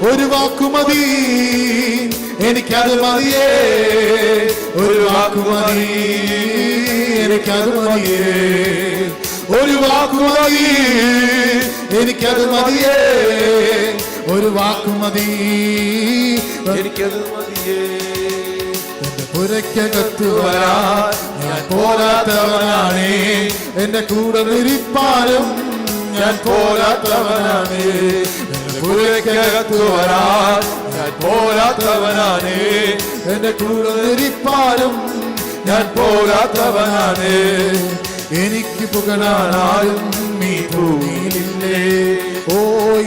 ഒരു വാക്കുമതി, എനിക്കത് മതിയേ. ഒരു വാക്കുമതി, എനിക്കത് മതിയേ. ഒരു വാക്കുമതി, എനിക്കത് മതിയേ. ഒരു വാക്കുമതി, എനിക്കത് മതിയേ. എന്റെ പുരയ്ക്കകത്ത് വരാൻ ഞാൻ പോരാത്തവനാണേ. എന്റെ കൂടെ നിരിപ്പാനും ഞാൻ പോരാത്തവനാണേ. എന്റെ പുരയ്ക്കകത്ത് വരാൻ ഞാൻ പോരാത്തവനാണേ. എന്റെ കൂടെ നിരിപ്പാനും ഞാൻ പോരാത്തവനാണേ. എനിക്ക് പുകഴാനായും ഈ ഭൂമിയിലില്ലേ. ഓ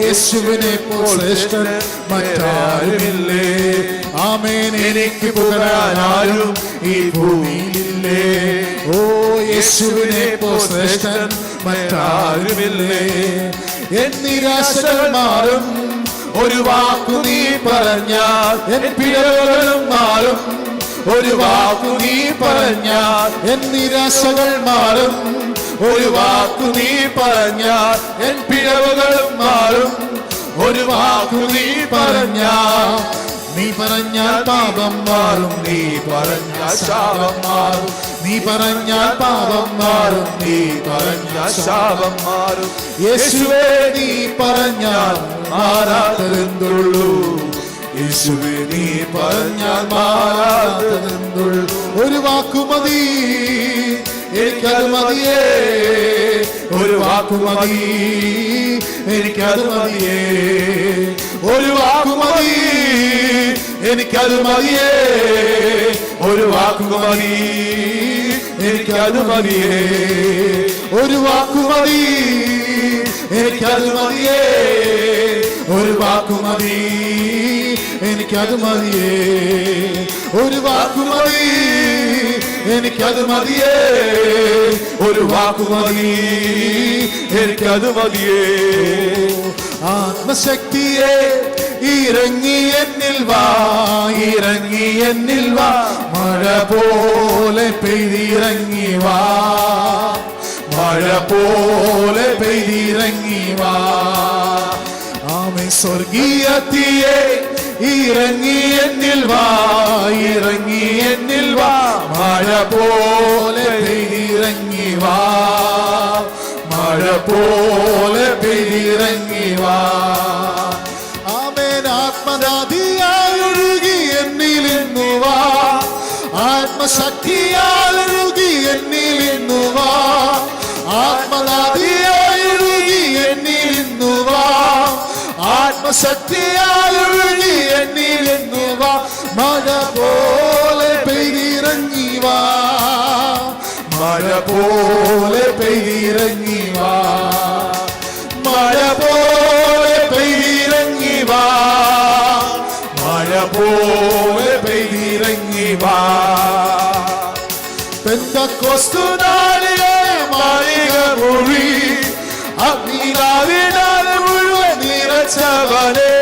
യേശുവിനെ പോൽ ശ്രേഷ്ഠൻ മറ്റാരുമില്ലേ. ആമേൻ. എനിക്ക് പുകഴാനായും ഈ ഭൂമിയിലില്ലേ. ഓ യേശുവിനെ പോൽ ശ്രേഷ്ഠൻ മറ്റാരുമില്ലേ. എൻ നിരാശകൾ മാറും ഒരു വാക്കു നീ പറഞ്ഞാൽ. എൻ പിഴവുകളും മാറും ഒരു വാക്കു നീ പറഞ്ഞാൽ. എൻ നിരാശകൾ മാറും ഒരു വാക്കു നീ പറഞ്ഞാൽ. എൻ പിഴവുകളും മാറും ഒരു വാക്കു നീ പറഞ്ഞാൽ. നീ പറഞ്ഞാൽ പാപം മാറും, നീ പറഞ്ഞാൽ ശാപം മാറും. നീ പറഞ്ഞാൽ പാപം മാറും, നീ പറഞ്ഞാൽ ശാപം മാറും. യേശുവേ നീ പറഞ്ഞാൽ മാറാത്തതെന്തുള്ളൂ. യേശുവേ നീ പറഞ്ഞാൽ മാറാത്തതെന്തുള്ളൂ. ഒരു വാക്കുമതി, എനിക്കത് മതിയേ. ഒരു വാക്കുമതി, എനിക്കത് മതിയേ. ഒരു വാക്കുമതി, എനിക്കത് മതിയേ. ഒരു വാക്കുമതി, എനിക്കത് മതിയേ. ഒരു വാക്കുമതി, എനിക്കത് മതിയേ. ഒരു വാക്കുമതി, എനിക്കത് മതിയേ. ഒരു വാക്കുമതി, എനിക്കത് മതിയേ. ഒരു വാക്കുമതി, എനിക്കത് മതിയേ. ആത്മശക്തിയെ ഇറങ്ങി എന്നിൽ വാ, ഇറങ്ങി എന്നിൽ വാ. മഴ പോലെ പെയ്തിറങ്ങി വാ, മഴ പോലെ പെയ്തിറങ്ങി വാ. ആമേൻ. സ്വർഗീയത്തിയെ ഇറങ്ങി എന്നിൽ വാ, ഇറങ്ങി എന്നിൽ വാ. മഴ പോലെ പെയ്തിറങ്ങി വാ, മഴ പോലെ പെയ്തിറങ്ങി വാ. ആമേൻ. ആത്മനാദിയാൽ ഒഴുകി എന്നിൽ ഇന്നു വാ, ആത്മശക്തിയാൽ ഒഴുകി എന്നിൽ ഇന്നു വാ. ആത്മനാദിയാൽ ഒഴുകി എന്നിൽ ഇന്നു വാ, ആത്മശക്തിയാൽ ഒഴുകി എന്നിൽ ഇന്നു വാ. മഴ പോലെ പെയ്തിറങ്ങി വാ, മഴ പോലെ പെയ്തിറങ്ങി വാ. മഴ പോലെ പെയ്തിറങ്ങി വാ, മഴ പോലെ പെയ്തിറങ്ങി വാ. പെന്തക്കോസ്തു നാളിലെ മാളിക മുറി അഗ്നിനാവിനാൽ മുഴുവൻ നിറച്ചവനെ.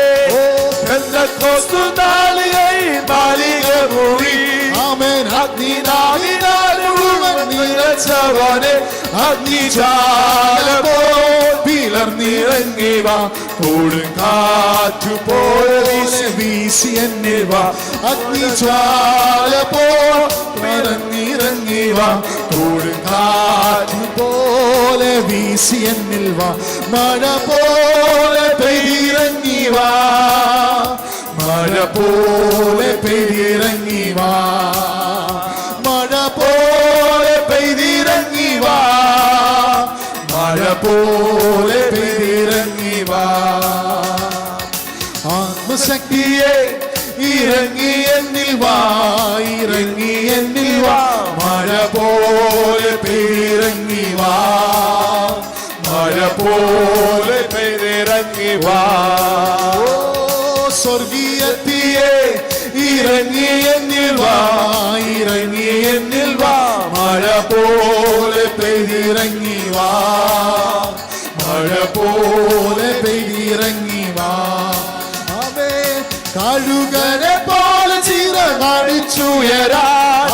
പെന്തക്കോസ്തു നാളിലെ മാളിക മുറി ആമേൻ. അഗ്നിനാവിനാൽ മുഴുവൻ നിറച്ചവനെ. അഗ്നിജാല പോൽ പിളർന്നിറങ്ങി വാ, കൊടുങ്കാറ്റുപോലെ വീശി എന്നിൽ വാ. അഗ്നിജാല പോൽ പിളർന്നിറങ്ങി വാ, കൊടുങ്കാറ്റുപോലെ വീശി എന്നിൽ വാ. മഴ പോലെ പെയ്തിറങ്ങി വാ, മഴ പോലെ പെയ്തിറങ്ങി വാ. മഴ പോലെ പെയ്തിറങ്ങി വാ, മഴ പോലെ പെയ്തിറങ്ങി വാ. ആത്മശക്തിയെ ഇറങ്ങി എന്നിൽ വാ, ഇറങ്ങി എന്നിൽ വാ. മഴ പോലെ പെയ്തിറങ്ങി വാ, മഴ പോലെ പെയ്തിറങ്ങി വാ. സ്വർഗീയത്തിയെ ഇറങ്ങി എന്നിൽ വാ, ഇറങ്ങി എന്നിൽ വാ. മഴ പോലെ പെയ്തിറങ്ങി വാ, മഴ പോലെ പെയ്തിറങ്ങി വാ. ആമേൻ. കഴുകനെ പോലെ ചിറകടിച്ചുയരാൻ,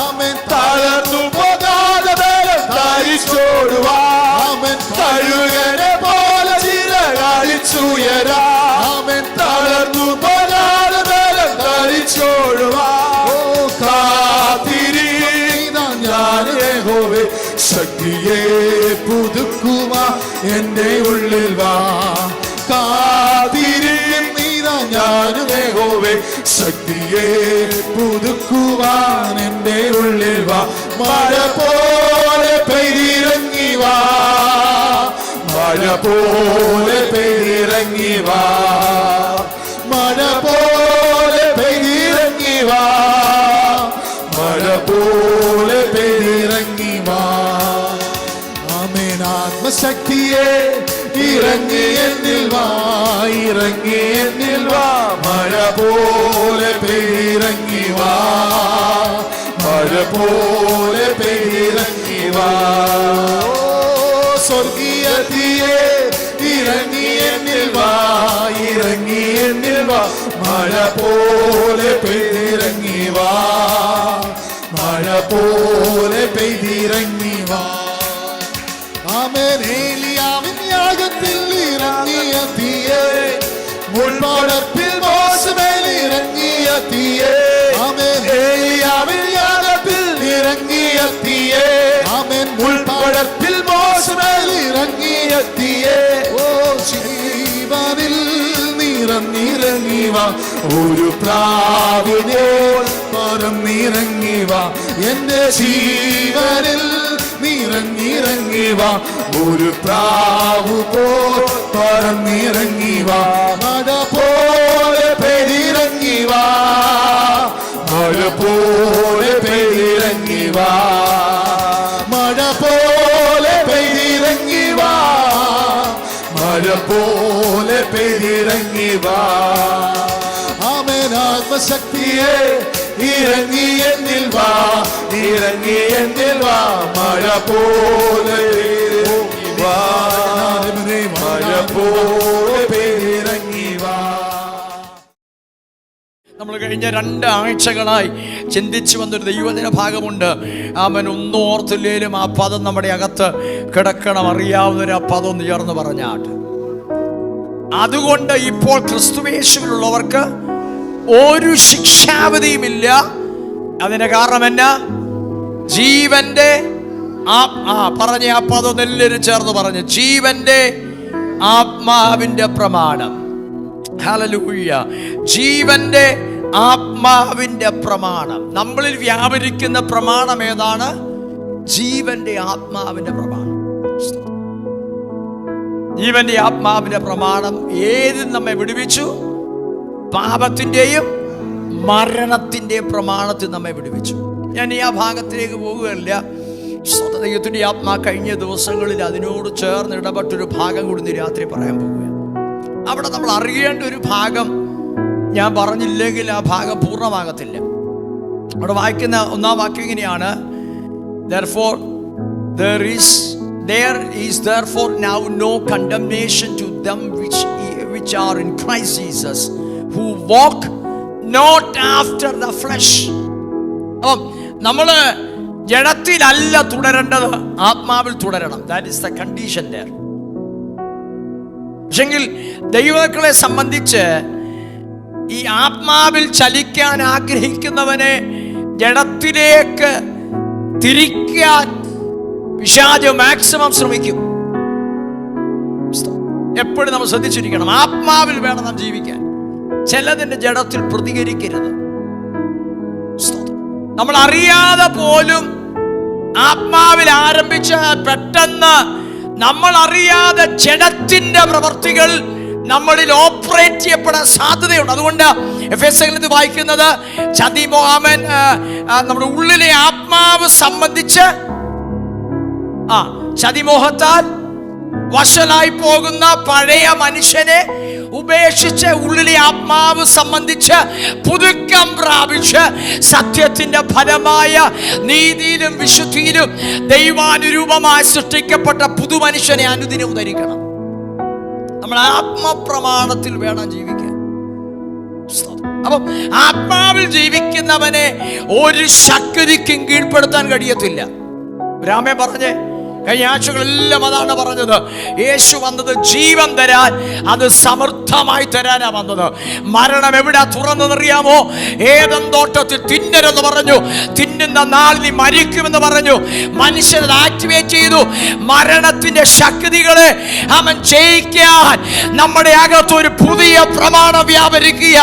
ആമേൻ. തളർന്നു പോകാതെ ബലം ധരിച്ചോടുവാൻ, ആമേൻ. കഴുകനെ പോലെ ചിറകടിച്ചുയരാൻ, ആമേൻ. തളർന്നു ശക്തിയെ പുതുക്കുവാൻ എൻ്റെ ഉള്ളിൽ വാ. കാത്തിരിക്കുന്നീതാ ഞാനും യഹോവേ, ശക്തിയെ പുതുക്കുവാൻ എൻ്റെ ഉള്ളിൽ വാ. മഴ പോലെ പെയ്തിറങ്ങി വാ, മഴ പോലെ പെയ്തിറങ്ങി വാ, മഴ പോലെ പെയ്തിറങ്ങി വാ, മഴ പോലെ പെയ്തിറങ്ങി വാ. ആമേൻ. ആത്മശക്തിയെ ഇറങ്ങി എന്നിൽ വാ, ഇറങ്ങി എന്നിൽ വാ, മഴ പോലെ പെയ്തിറങ്ങി വാ, മഴ പോലെ പെയ്തിറങ്ങി വാ. സ്വർഗീയ തീയെ ഇറങ്ങി എന്നിൽ വാ, ഇറങ്ങി എന്നിൽ വാ, മഴ പോലെ പെയ്തിറങ്ങി വാ, മഴ പോലെ പെയ്തിറങ്ങി വാ. ആമേൻ. ഏലിയാവിൻ യാഗത്തിൽ ഇറങ്ങിയ തീയെ, മുൾപടർപ്പിൽ മോശമേൽ ഇറങ്ങിയ തീയെ. ആമേൻ. ഏലിയാവിൻ യാഗത്തിൽ ഇറങ്ങിയ തീയെ, ആമേൻ. മുൾപടർപ്പിൽ മോശമേൽ ഇറങ്ങിയ തീയെ. ഓ ജീവനിൽ നിറഞ്ഞിറങ്ങി വാ, ഒരു പ്രാവിനെ പറന്നിറങ്ങി വാ. എന്റെ ജീവനിൽ നിറഞ്ഞിറങ്ങി വാ, ഒരു പ്രാവു പോൽ പറന്നിറങ്ങി വാ. മഴ പോലെ പെയ്തിറങ്ങി വാ, മഴ പോലെ പെയ്തിറങ്ങി വാ, മഴ പോലെ പെയ്തിറങ്ങി വാ, മഴ പോലെ പെയ്തിറങ്ങി വാ. ആമേൻ. ആത്മശക്തിയെ ഇറങ്ങി എന്നിൽ വാ, ഇറങ്ങി എന്നിൽ വാ, മഴ പോലെ പെയ്തിറങ്ങി വാ, മഴ പോലെ പെയ്തിറങ്ങി വാ. നമ്മൾ കഴിഞ്ഞ 2 ആഴ്ചകളായി ചിന്തിച്ചു വന്നൊരു ദൈവദിന ഭാഗമുണ്ട്. അവൻ ഒന്നും ഓർത്തില്ലേലും ആ പദം നമ്മുടെ അകത്ത് കിടക്കണം. അറിയാവുന്നൊരു ആ പദം ഒന്ന് ചേർന്ന് പറഞ്ഞാട്ട്. അതുകൊണ്ട് ഇപ്പോൾ ക്രിസ്തുയേശുവിലുള്ളവർക്ക് ഒരു ശിക്ഷാവിധിയുമില്ല. അതിന് കാരണം എന്നാ? ജീവന്റെ പറഞ്ഞ ആ പദം എല്ലാവരും ചേർന്ന് പറഞ്ഞു, ജീവന്റെ ആത്മാവിന്റെ പ്രമാണം. ഹല്ലേലൂയ. ജീവന്റെ ആത്മാവിന്റെ പ്രമാണം. നമ്മളിൽ വ്യാപരിക്കുന്ന പ്രമാണം ഏതാണ്? ജീവന്റെ ആത്മാവിന്റെ പ്രമാണം. ജീവന്റെ ആത്മാവിന്റെ പ്രമാണം ഏതിൽ നമ്മെ വിടുവിച്ചു? പാപത്തിന്റെയും മരണത്തിന്റെയും പ്രമാണത്തിൽ നമ്മെ വിടുവിച്ചു. ഞാൻ ഈ ആ ഭാഗത്തിലേക്ക് പോകുകയല്ല. ദൈവത്തിന്റെ ആത്മാ കഴിഞ്ഞ ദിവസങ്ങളിൽ അതിനോട് ചേർന്ന് ഇടപെട്ടൊരു ഭാഗം കൂടി രാത്രി പറയാൻ പോവുകയാണ്. അവിടെ നമ്മൾ അറിയേണ്ട ഒരു ഭാഗം ഞാൻ പറഞ്ഞില്ലെങ്കിൽ ആ ഭാഗം പൂർണ്ണമാകത്തില്ല. അവിടെ വായിക്കുന്ന 1-ാം വാക്യം ഇങ്ങനെയാണ്, Therefore there is therefore now no condemnation to them which are in Christ Jesus, who walk not after the flesh. അപ്പം നമ്മള് ജഡത്തിലല്ല തുടരേണ്ടത്, ആത്മാവിൽ തുടരണം. That is the condition there. പക്ഷെങ്കിൽ ദൈവമക്കളെ സംബന്ധിച്ച് ഈ ആത്മാവിൽ ചലിക്കാൻ ആഗ്രഹിക്കുന്നവനെ ജഡത്തിലേക്ക് തിരിക്കാൻ പിശാച് മാക്സിമം ശ്രമിക്കും. എപ്പോഴും നമ്മൾ ശ്രദ്ധിച്ചിരിക്കണം. ആത്മാവിൽ വേണം നാം ജീവിക്കാൻ. ചിലതിന്റെ ജഡത്തിൽ പ്രതികരിക്കരുത്. നമ്മൾ അറിയാതെ പോലും ആത്മാവിൽ ആരംഭിച്ച പെട്ടെന്ന് നമ്മൾ അറിയാതെ ജഡത്തിന്റെ പ്രവർത്തികൾ നമ്മളിൽ ഓപ്പറേറ്റ് ചെയ്യപ്പെടാൻ സാധ്യതയുണ്ട്. അതുകൊണ്ട് എഫേസ്യരിൽ വായിക്കുന്നത് ചതിമോഹമൻ നമ്മുടെ ഉള്ളിലെ ആത്മാവ് സംബന്ധിച്ച് ചതിമോഹത്താൽ വശലായി പോകുന്ന പഴയ മനുഷ്യനെ ഉപേക്ഷിച്ച് ഉള്ളിലെ ആത്മാവ് സംബന്ധിച്ച് പുതുക്കം പ്രാപിച്ച് സത്യത്തിന്റെ ഫലമായ നീതിയിലും വിശുദ്ധിയിലും ദൈവാനുരൂപമായി സൃഷ്ടിക്കപ്പെട്ട പുതുമനുഷ്യനെ അനുദിനം ധരിക്കണം. നമ്മൾ ആത്മപ്രമാണത്തിൽ വേണം ജീവിക്കാൻ. അപ്പം ആത്മാവിൽ ജീവിക്കുന്നവനെ ഒരു ശക്തിക്കും കീഴ്പ്പെടുത്താൻ കഴിയത്തില്ല. രാമേ പറഞ്ഞേ, കഴിഞ്ഞ ആഴ്ചകളെല്ലാം അതാണ് പറഞ്ഞത്. യേശു വന്നത് ജീവൻ തരാൻ, അത് സമൃദ്ധമായി തരാനാ വന്നത്. മരണം എവിടെ തുറന്നതെന്നറിയാമോ? ഏദൻ തോട്ടത്തിൽ തിന്നരെന്ന് പറഞ്ഞു. തിന്നുന്ന നാൾ നീ മരിക്കുമെന്ന് പറഞ്ഞു. മനുഷ്യനെ ആക്ടിവേറ്റ് ചെയ്തു. മരണത്തിന്റെ ശക്തികളെ അവൻ ജയിക്കാൻ നമ്മുടെ അകത്ത് ഒരു പുതിയ പ്രമാണം വ്യാപരിക്കുക.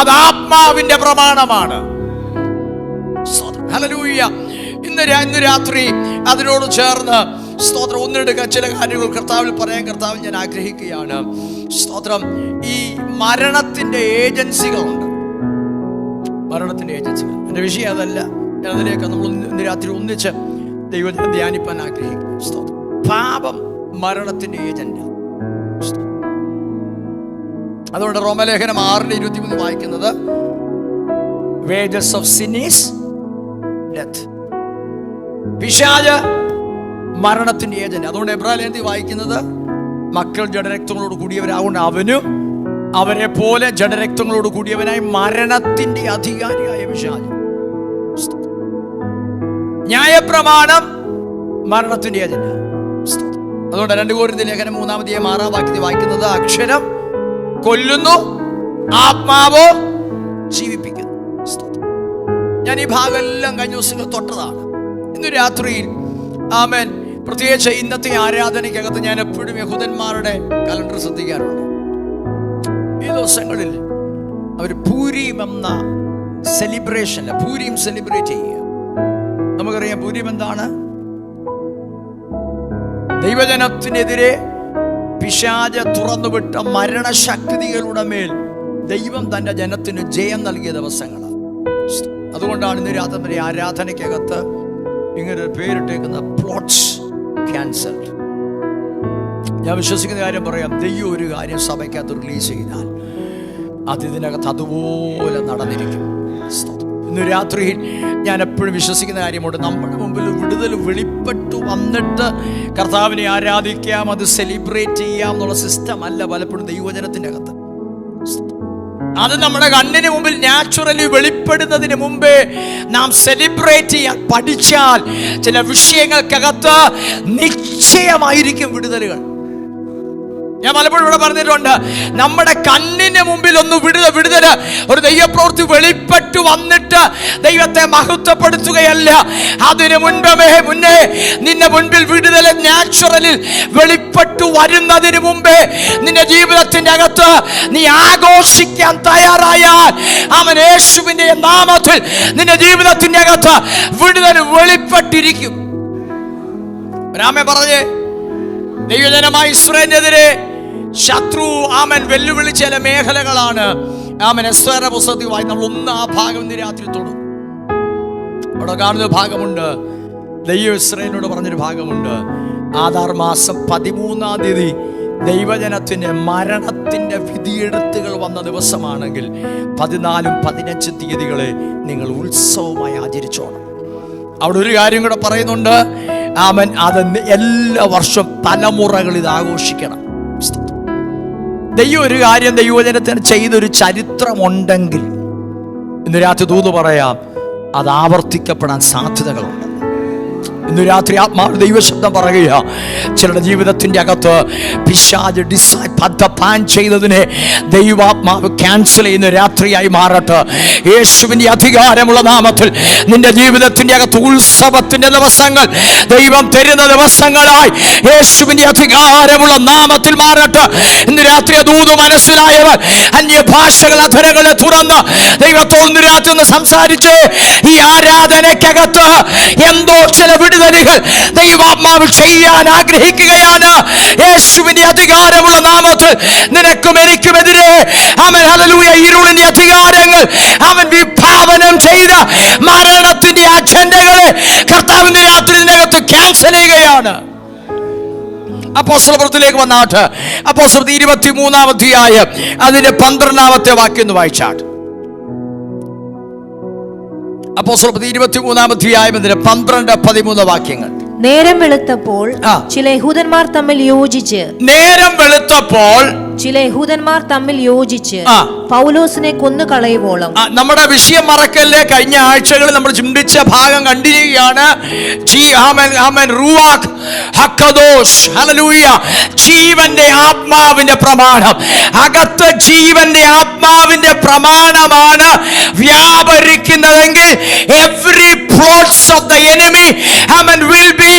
അത് ആത്മാവിന്റെ പ്രമാണമാണ്. ഹല്ലേലൂയ. ഇന്ന് രാത്രി അതിനോട് ചേർന്ന് സ്തോത്രം ഒന്നിടക്ക ചില കാര്യങ്ങൾ കർത്താവിൽ പറയാൻ കർത്താവിൽ ഞാൻ ആഗ്രഹിക്കുകയാണ്. സ്തോത്രം. ഈ മരണത്തിന്റെ ഏജൻസികളുണ്ട്. മരണത്തിന്റെ ഏജൻസികൾ എൻ്റെ വിഷയം അതല്ല. അതിലേക്ക് നമ്മൾ ഇന്ന് രാത്രി ഒന്നിച്ച് ദൈവത്തെ ധ്യാനിപ്പാൻ ആഗ്രഹിക്കുന്നു. സ്തോത്രം. പാപം മരണത്തിന്റെ ഏജന്റ്. അതുകൊണ്ട് റോമലേഖനം 6:23 വായിക്കുന്നത് wages of sin is death. പിശാച് മരണത്തിന്റെ ഏജന്റ്. അതുകൊണ്ട് എബ്രായലേഖനത്തിൽ വായിക്കുന്നത് മക്കൾ ജഡരക്തങ്ങളോട് കൂടിയവരാകൊണ്ട് അവനും അവരെ പോലെ ജഡരക്തങ്ങളോട് കൂടിയവനായി മരണത്തിന്റെ അധികാരിയായ പിശാച്. ന്യായപ്രമാണം മരണത്തിന്റെ ഏജന്റ്. അതുകൊണ്ട് 2 കൊരിന്ത്യർ ലേഖനം 3:6 വായിക്കുന്നത് അക്ഷരം കൊല്ലുന്നു, ആത്മാവോ ജീവിപ്പിക്കുന്നു. ഞാൻ ഈ ഭാഗം എല്ലാം കഴിഞ്ഞ ദിവസങ്ങൾ തൊട്ടതാണ്. ഇന്ന് രാത്രിയിൽ ആമേൻ, പ്രത്യേകിച്ച് ഇന്നത്തെ ആരാധനയ്ക്കകത്ത് ഞാൻ എപ്പോഴും യഹൂദന്മാരുടെ കലണ്ടർ ശ്രദ്ധിക്കാറുണ്ട്. ഈ ദിവസങ്ങളിൽ അവർ പൂരീം എന്ന സെലിബ്രേഷൻ, പൂരീം സെലിബ്രേറ്റ് ചെയ്യുക. നമുക്കറിയാം പൂരീം എന്താണ്? ദൈവജനത്തിനെതിരെ പിശാച് തുറന്നുവിട്ട മരണശക്തികളുടെ മേൽ ദൈവം തന്റെ ജനത്തിന് ജയം നൽകിയ ദിവസങ്ങളാണ്. അതുകൊണ്ടാണ് ഇന്ന് രാത്രി ആരാധനയ്ക്കകത്ത് ഇങ്ങനെ പേരിട്ടേക്കുന്ന പ്ലോട്ട്സ് ക്യാൻസൽഡ്. ഞാൻ വിശ്വസിക്കുന്ന കാര്യം പറയാം. ദൈവം ഒരു കാര്യം സഭയ്ക്കകത്ത് റിലീസ് ചെയ്താൽ അത് ഇതിനകത്ത് അതുപോലെ നടന്നിരിക്കും. ഇന്ന് രാത്രിയിൽ ഞാൻ എപ്പോഴും വിശ്വസിക്കുന്ന കാര്യമുണ്ട്. നമ്മുടെ മുമ്പിൽ വിടുതൽ വെളിപ്പെട്ടു വന്നിട്ട് കർത്താവിനെ ആരാധിക്കാം, അത് സെലിബ്രേറ്റ് ചെയ്യാം എന്നുള്ള സിസ്റ്റം അല്ല പലപ്പോഴും ദൈവജനത്തിൻ്റെ അകത്ത്. അത് നമ്മുടെ കണ്ണിന് മുമ്പിൽ നാച്ചുറലി വെളിപ്പെടുന്നതിന് മുമ്പേ നാം സെലിബ്രേറ്റ് ചെയ്യാൻ പഠിച്ചാൽ ചില വിഷയങ്ങൾക്കകത്ത് നിശ്ചയമായിരിക്കും വിടുതലുകൾ. ഞാൻ പലപ്പോഴും ഇവിടെ പറഞ്ഞിട്ടുണ്ട്, നമ്മുടെ കണ്ണിന് മുമ്പിൽ ഒന്ന് വിടുതല്, ഒരു ദൈവപ്രവൃത്തി വെളിപ്പെട്ടു വന്നിട്ട് ദൈവത്തെ മഹത്വപ്പെടുത്തുകയല്ല. അതിനു മുന്നേ നിന്റെ മുൻപിൽ വിടുതല് നാച്ചുറലിൽ വെളിപ്പെട്ടു വരുന്നതിന് മുമ്പേ നിന്റെ ജീവിതത്തിന്റെ അകത്ത് നീ ആഘോഷിക്കാൻ തയ്യാറായാൽ അവൻ യേശുവിന്റെ നാമത്തിൽ നിന്റെ ജീവിതത്തിന്റെ അകത്ത് വിടുതല് വെളിപ്പെട്ടിരിക്കും. രാമൻ പറഞ്ഞേ, ദൈവജനമായ ഇസ്രായേലിനെതിരെ ശത്രു ആമൻ വെല്ലുവിളി ചില മേഖലകളാണ്. ആമൻ എസ്തേറിന്റെ പുസ്തകത്തിൽ വായി നമ്മൾ ഒന്ന് ആ ഭാഗം ഇന്ന് രാത്രി തൊടും. അവിടെ കാണുന്ന ഭാഗമുണ്ട്. ദൈവം ഇസ്രായേലിനോട് പറഞ്ഞൊരു ഭാഗമുണ്ട്. ആദാർ മാസം 13-ാം തീയതി ദൈവജനത്തിന് മരണത്തിന്റെ വിധിയെഴുത്തുകൾ വന്ന ദിവസമാണെങ്കിൽ 14, 15 തീയതികളെ നിങ്ങൾ ഉത്സവമായി ആചരിച്ചോണം. അവിടെ ഒരു കാര്യം കൂടെ പറയുന്നുണ്ട്. ആമൻ, അത് എല്ലാ വർഷവും തലമുറകൾ ഇത് ആഘോഷിക്കണം. ദൈവം ഒരു കാര്യം ദൈവജനത്തിന് ചെയ്തൊരു ചരിത്രമുണ്ടെങ്കിൽ ഇന്ന് രാത്രി ദൂത് പറയാം, അത് ആവർത്തിക്കപ്പെടാൻ സാധ്യതകളുണ്ട്. ഇന്ന് രാത്രി ആത്മാവ് ദൈവശബ്ദം പറയുക, ചിലരുടെ ജീവിതത്തിന്റെ അകത്ത് പിശാച് പ്ലാൻ ചെയ്തതിനെ ദൈവാത്മാവ് ക്യാൻസൽ ചെയ്യുന്ന രാത്രിയായി മാറട്ടെ. യേശുവിന്റെ അധികാരമുള്ള നാമത്തിൽ നിന്റെ ജീവിതത്തിന്റെ അകത്ത് ഉത്സവത്തിന്റെ ദിവസങ്ങൾ ദൈവം തരുന്ന ദിവസങ്ങളായി യേശുവിന്റെ അധികാരമുള്ള നാമത്തിൽ മാറട്ടെ. ഇന്ന് രാത്രി ദൂത് മനസ്സിലായവർ അന്യഭാഷകൾ അധരങ്ങളെ തുറന്ന് ദൈവത്തോട് ഇന്ന് രാത്രി ഒന്ന് സംസാരിച്ച് ഈ ആരാധനയ്ക്കകത്ത് എന്തോ ചില വിടുതലുകൾ ദൈവാത്മാവ് ചെയ്യാൻ ആഗ്രഹിക്കുകയാണ്. യേശുവിന്റെ അധികാരമുള്ള നാമത്തിൽ നിനക്കും എനിക്കുമെതിരെ അവൻ ഹല്ലേലൂയ ഇരുളിന്റെ അധികാരങ്ങൾ അവൻ വിഭാവനം ചെയ്ത മരണത്തിന്റെ അജണ്ടകളെ കർത്താവിന്റെ രാത്രി ഇതിനകത്ത് ക്യാൻസൽ ചെയ്യുകയാണ്. അപ്പോസ്തലപ്രവൃത്തിയിലേക്ക് വന്നാട്ട് അപ്പോസ്തലപ്രവൃത്തി 23-ാം അധ്യായം അതിന്റെ 12-ാമത്തെ വാക്യം ഒന്ന് വായിച്ചാട്ട്. അപ്പോസ്തലപ്രവൃത്തി 23-ാം അധ്യായം അതിന്റെ 12, 13 വാക്യങ്ങൾ. നേരം വെളുത്തപ്പോൾ ചില യഹൂദന്മാർ തമ്മിൽ യോജിച്ച് ചില യഹൂദന്മാർ തമ്മിൽ യോജിച്ച് ആ. പൗലോസിനെ കൊന്നുകളയുവോളം. നമ്മുടെ വിഷയം മറക്കല്ലേ. കഴിഞ്ഞ ആഴ്ചകളിൽ നമ്മൾ ചിന്തിച്ച ഭാഗം കണ്ടിരിക്കുകയാണ്. ജീവന്റെ ആത്മാവിന്റെ പ്രമാണം. അകത്ത് ജീവന്റെ ആത്മാവിന്റെ പ്രമാണമാണ് വ്യാപരിക്കുന്നതെങ്കിൽ every plots of the enemy will be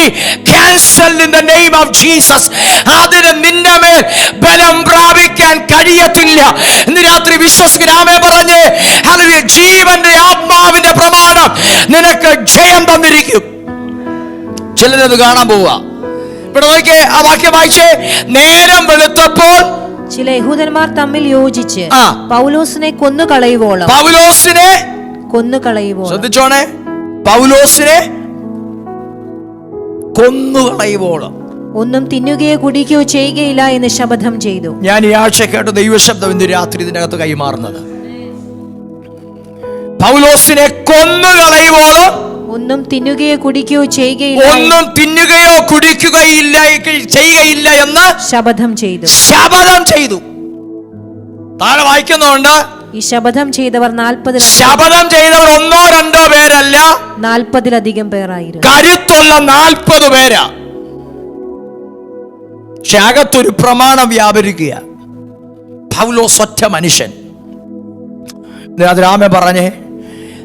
cancelled in the name of Jesus. അതിന് നിന്റെ മേൽ ബലം പ്രാപിക്കാൻ കഴിയത്തില്ല. ഇന്ന് രാത്രി വിശ്വസിക്കാമേ പറഞ്ഞ് ഹല്ലേലൂയ. ജീവന്റെ ആത്മാവിന്റെ പ്രമാണം നിനക്ക് ജയം തന്നിരിക്കും. ചിലരത് കാണാൻ പോവുക. ഇവിടെ നോക്കിയേ, ആ വാക്യം വായിച്ചേ. നേരം വെളുത്തപ്പോൾ ചില യഹൂദന്മാർ തമ്മിൽ യോജിച്ച് പൗലോസിനെ കൊന്നുകളയുവോളം. പൗലോസിനെ കൊന്നുകളയുവോളം. ശ്രദ്ധിച്ചോണേ, പൗലോസിനെ കൊന്നുകളയുവോളം. ഒന്നും തിന്നുകയോ കുടിക്കുകയോ ചെയ്യുകയില്ല എന്ന് ശപഥം ചെയ്തു. ഞാൻ ഈ ആഴ്ച കേട്ട ദൈവശബ്ദം ഇന്ന് രാത്രി ഇതിനകത്ത് കൈമാറുന്നത്. പൗലോസിനെ കൊന്നുകളയുവോളം ഒന്നും തിന്നുകയോ കുടിക്കുകയോ ചെയ്യുകയില്ല. ഒന്നും തിന്നുകയോ കുടിക്കുകയില്ല ചെയ്യുകയില്ല എന്ന് ശപഥം ചെയ്തു. ശപഥം ചെയ്തു. താഴെ വായിക്കുന്നുണ്ട്, ഈ ശപഥം ചെയ്തവർ 40 ശപഥം ചെയ്തവർ 1-2 പേരല്ല, 40-ലധികം പേരായിരുന്നു. കരുത്തുള്ള 40 പേരാ. പക്ഷെ അകത്തൊരു പ്രമാണം വ്യാപരിക്കുക. പൗലോസ് ഒറ്റ മനുഷ്യൻ. രാമ പറഞ്ഞേ,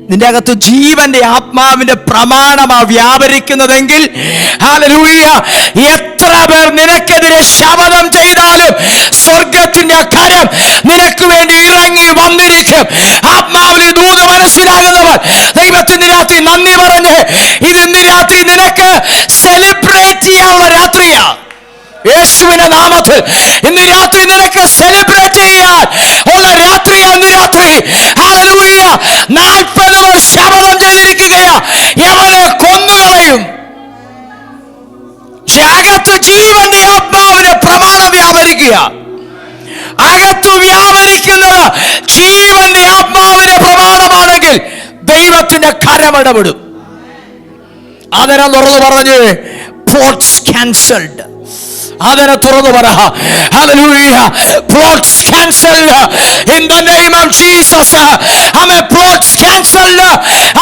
നിന്റെ അകത്ത് ജീവന്റെ ആത്മാവിന്റെ പ്രമാണമാ വ്യാപരിക്കുന്നതെങ്കിൽ ഹല്ലേലൂയ, എത്ര പേർ നിനക്കെതിരെ ശപഥം ചെയ്താലും സ്വർഗത്തിന്റെ കരം നിനക്ക് വേണ്ടി ഇറങ്ങി വന്നിരിക്കും. ആത്മാവിലെ ദൂത മനസ്സിലാകുന്നവർ ദൈവത്തിന് രാത്രി നന്ദി പറഞ്ഞ് ഇത് ഇന്ന് രാത്രി നിനക്ക് സെലിബ്രേറ്റ് ചെയ്യാനുള്ള രാത്രിയാ. യേശുവിന്റെ നാമത്തിൽ ഇന്ന് രാത്രി നിനക്ക് സെലിബ്രേറ്റ് ചെയ്യാൻ ഉള്ള രാത്രിയാ ഇന്ന് രാത്രി. ഹല്ലേലൂയ. 40 പേർ ശപഥം ചെയ്തിരിക്കുകയാ, എവനെ കൊന്നുകളയും. പക്ഷെ അകത്ത് ജീവന്റെ ആത്മാവിന്റെ പ്രമാണം വ്യാപരിക്കുക. അകത്ത് വ്യാപരിക്കുന്നത് ജീവന്റെ ആത്മാവിന്റെ പ്രമാണമാണെങ്കിൽ ദൈവത്തിന്റെ കരമിടപെടും. അതിനെ തുറന്നു പറഞ്ഞ് പ്ലോട്ട്സ് ക്യാൻസൽഡ്. അതിനെ തുറന്നു പറ. Hallelujah. Plots cancelled in the name of Jesus. Amen. Plots cancelled.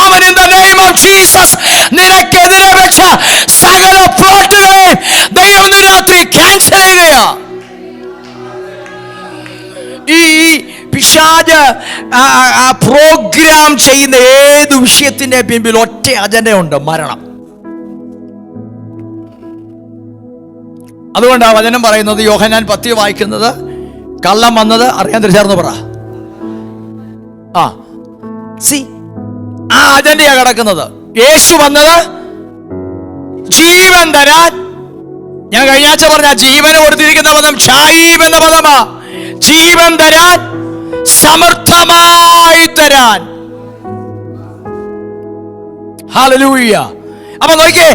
Amen. In the name of Jesus. നിനക്കെതിരെ വെച്ച സകല പ്ലോട്ടുകളെ ദൈവം ഇന്ന് രാത്രി ക്യാൻസൽ ചെയ്യുകയാ. ഈ പിശാച് പ്രോഗ്രാം ചെയ്യുന്ന ഏത് വിഷയത്തിന്റെ പിൻപിൽ ഒറ്റ അജണ്ടയുണ്ട്, മരണം. അതുകൊണ്ടാണ് വചനം പറയുന്നത്, യോഹന്നാൻ 10 വായിക്കുന്നത്, കള്ളം വന്നത് അറിയാൻ തിരിച്ചറിഞ്ഞു പറ. ആ അജണ്ടയാ കിടക്കുന്നത്. യേശു വന്നത് ജീവൻ തരാൻ. ഞാൻ കഴിഞ്ഞ ആഴ്ച പറഞ്ഞ ജീവന് കൊടുത്തിരിക്കുന്ന പദം ഷായീബ് എന്ന പദമാ. ജീവൻ തരാൻ, സമർത്ഥമായി തരാൻ. ഹല്ലേലൂയ. അപ്പൊ നോക്കിയേ,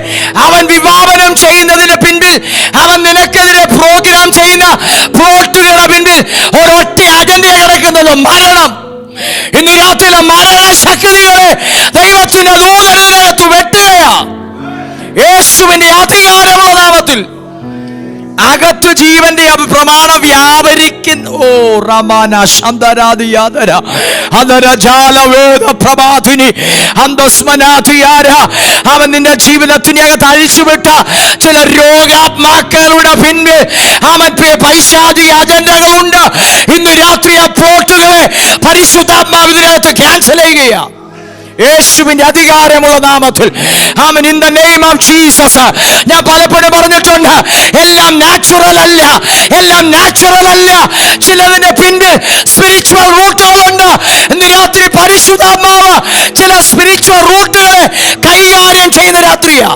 അവൻ വിഭാവനം ചെയ്യുന്നതിന്റെ പിൻപിൽ, അവൻ നിനക്കെതിരെ പ്രോഗ്രാം ചെയ്യുന്ന പ്ലോട്ടുകളുടെ പിൻപിൽ ഒരൊറ്റ അജണ്ട കിടക്കുന്നത് മരണം. ഇന്ന് രാത്രിയിലെ മരണശക്തികളെ ദൈവത്തിന്റെ ദൂതനകത്ത് വെട്ടുകയാ യേശുവിന്റെ അധികാരമുള്ള നാമത്തിൽ. അകത്ത് ജീവന്റെ പ്രമാണം വ്യാപരിക്കുന്നു. ഓ റമാന ശന്തരാദിയാദര അദര ജാലവേദ പ്രഭാതിനി അന്തസ്മനാദിയാര. അവൻ നിന്റെ ജീവിതത്തിന് അകത്ത് അഴിച്ചുവിട്ട ചില രോഗാത്മാക്കളുടെ പിന്നിൽ അവൻ പൈശാചിക അജണ്ടകളുണ്ട്. ഇന്ന് രാത്രി ആ പ്ലോട്ടുകളെ പരിശുദ്ധാത്മാവ് ഇതിനകത്ത് ക്യാൻസൽ ചെയ്യുകയാ യേശുവിന്റെ അധികാരമുള്ള നാമത്തിൽ. Amen. In the name of Jesus. ഞാൻ പലപ്പോഴും പറഞ്ഞിട്ടുണ്ട്, എല്ലാം നാച്ചുറൽ അല്ല, എല്ലാം നാച്ചുറൽ അല്ല. ചിലതിന്റെ പിന്നിൽ സ്പിരിച്വൽ റൂട്ടുകളുണ്ട്. ഇന്ന് രാത്രി പരിശുദ്ധാത്മാവ് ചില സ്പിരിച്വൽ റൂട്ടുകളെ കൈകാര്യം ചെയ്യുന്ന രാത്രിയാ.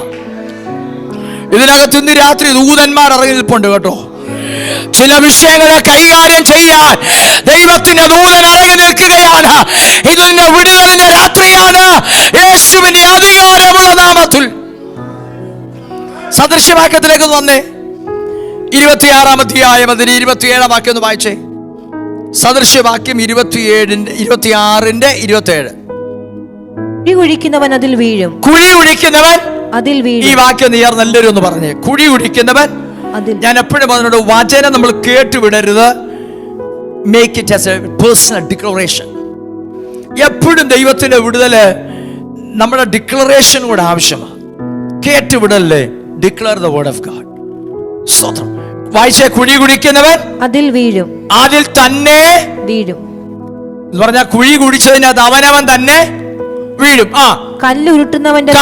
ഇതിനകത്ത് ഇന്ന് രാത്രി ദൂതന്മാർ ഇറങ്ങി നിൽപ്പുണ്ട് കേട്ടോ. ചില വിഷയങ്ങളെ കൈകാര്യം ചെയ്യാൻ ദൈവത്തിന്റെ ദൂതൻ ഇറങ്ങി നിൽക്കുകയാണ്. ഇത് നിന്നെ വിടുതലിന്റെ രാത്രിയാണ് യേശുവിന്റെ അധികാരമുള്ള നാമത്തിൽ. സദൃശ്യവാക്യത്തിലേക്ക് വന്നേ. 26-ാം അധ്യായം അതിന് 27-ാം വാക്യം ഒന്ന് വായിച്ചേ. സദൃശ്യവാക്യം 26-ന്റെ 27. കുഴി കുഴിക്കുന്നവൻ അതിൽ വീഴും. കുഴി കുഴിക്കുന്നവൻ അതിൽ വീഴും. ഈ വാക്യം നീർന്ന് എല്ലാവരും ഒന്ന് പറഞ്ഞേ. കുഴി കുഴിക്കുന്നവൻ. ഞാൻ എപ്പോഴും പറഞ്ഞിട്ട് വചനം നമ്മൾ കേട്ടുവിടരുത്, make it as a personal declaration. എപ്പോഴും ദൈവത്തിന്റെ വിടുതല് നമ്മുടെ ഡിക്ലറേഷൻ കൂടെ ആവശ്യമാണ്. കേട്ട് വിടല്ലേ, declare the word of God. സ്തോത്രം. വായിച്ച കുഴി കുടിക്കുന്നവൻ അതിൽ വീഴും, അതിൽ തന്നെ വീഴും എന്ന് പറഞ്ഞാൽ കുഴി കുടിച്ചതിനകത്ത് അവനവൻ തന്നെ വീഴും. കല്ലുരുട്ടുന്നവന്റെ